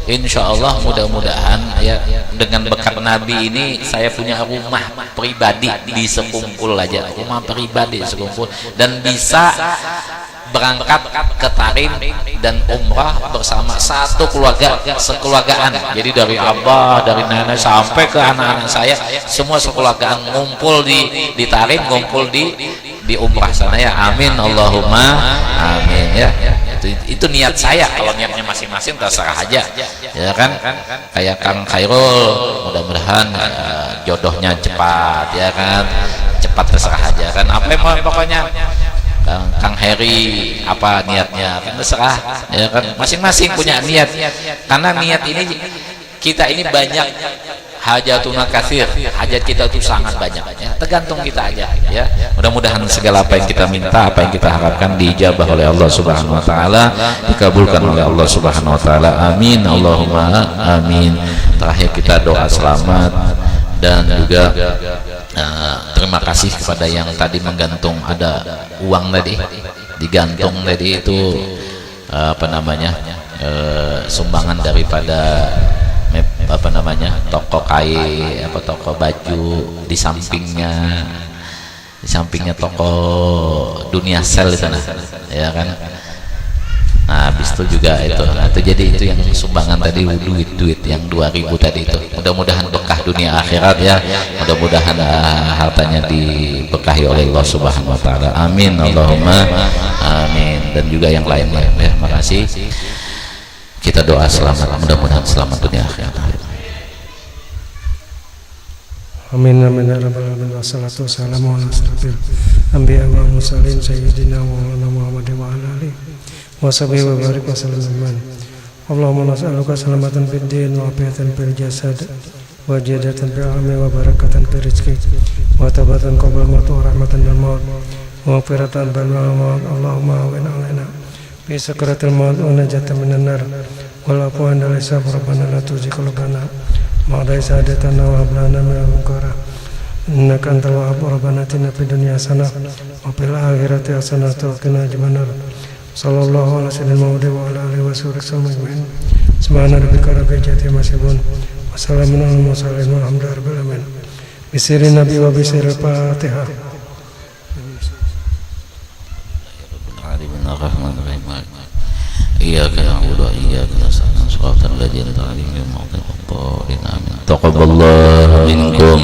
insya Allah mudah-mudahan ya dengan berkat Nabi ini saya punya rumah pribadi di Sekumpul aja, rumah pribadi di Sekumpul, dan bisa berangkat ke Tarim dan umrah bersama satu keluarga, sekeluargaan. Jadi dari abah, dari nenek sampai ke anak-anak saya semua sekeluargaan ngumpul di Tarim, ngumpul di umrah sana ya. Amin Allahumma amin ya. Itu niat saya. Kalau niatnya masing-masing terserah aja ya kan. Kayak Kang Khairul mudah-mudahan jodohnya cepat ya kan, cepat terserah aja kan. Apa yang pokoknya Kang Heri apa niatnya kan terserah ya kan, masing-masing punya niat. Karena niat ini kita ini banyak hajatuna katsir, hajat kita itu sangat banyak ya, tergantung kita aja ya. Mudah-mudahan segala apa yang kita minta, apa yang kita harapkan diijabah oleh Allah Subhanahu wa taala, dikabulkan oleh Allah Subhanahu wa taala. Amin Allahumma amin. Terakhir kita doa selamat dan juga terima kasih kepada yang tadi menggantung, ada uang tadi digantung tadi itu apa namanya sumbangan daripada apa namanya toko kain, apa toko baju, di sampingnya toko Dunia Sel di sana ya kan. Nah habis itu juga itu, jadi itu yang sumbangan tadi, duit yang 2.000 tadi itu, mudah-mudahan berkah dunia akhirat ya, mudah-mudahan hartanya diberkahi oleh Allah Subhanahu wa taala. Amin Allahumma amin. Dan juga yang lainnya ya, makasih. Kita doa selamat, mudah-mudahan selamat dunia akhirat. Amin amin ya rabbal alamin. Wassalatu wassalamu ala asyrofil anbiya wal mursalin sayyidina wa Muhammad wa ala alihi wa sahbihi wa barik wa sallam. Allahumma nas'aluka salamatan fid din wa afiatan fil jasad wa jadatan fil ilmi wa barakatan fil rizqi wa tabatan qabla maut wa rahmatan lil maut wa maghfiratan ba'da maut. Allahumma wa alaina fi sakaratil maut wa najatan minan nar wal afwan wal hisab. Rabbana la tuzigh qulubana ba'da idh hadaytana wa hab lana min ladunka rahmah innaka antal wahhab. Rabbana atina fid dunya hasanah wa fil akhirati hasanah wa qina adzabannar. Sallallahu alaihi wasallam wa ala alihi wasallam ajma'in. Subhana rabbika rabbil izzati amma yasifun wa salamun alal mursalin walhamdulillahi rabbil alamin. Bisiri nabi wa bisiri Fatihah. Iyyaka na'budu wa iyyaka nasta'in. Shiratal ladzina an'amta 'alaihim ghairil maghdubi 'alaihim waladdallin. Taqabbalallahu minkum.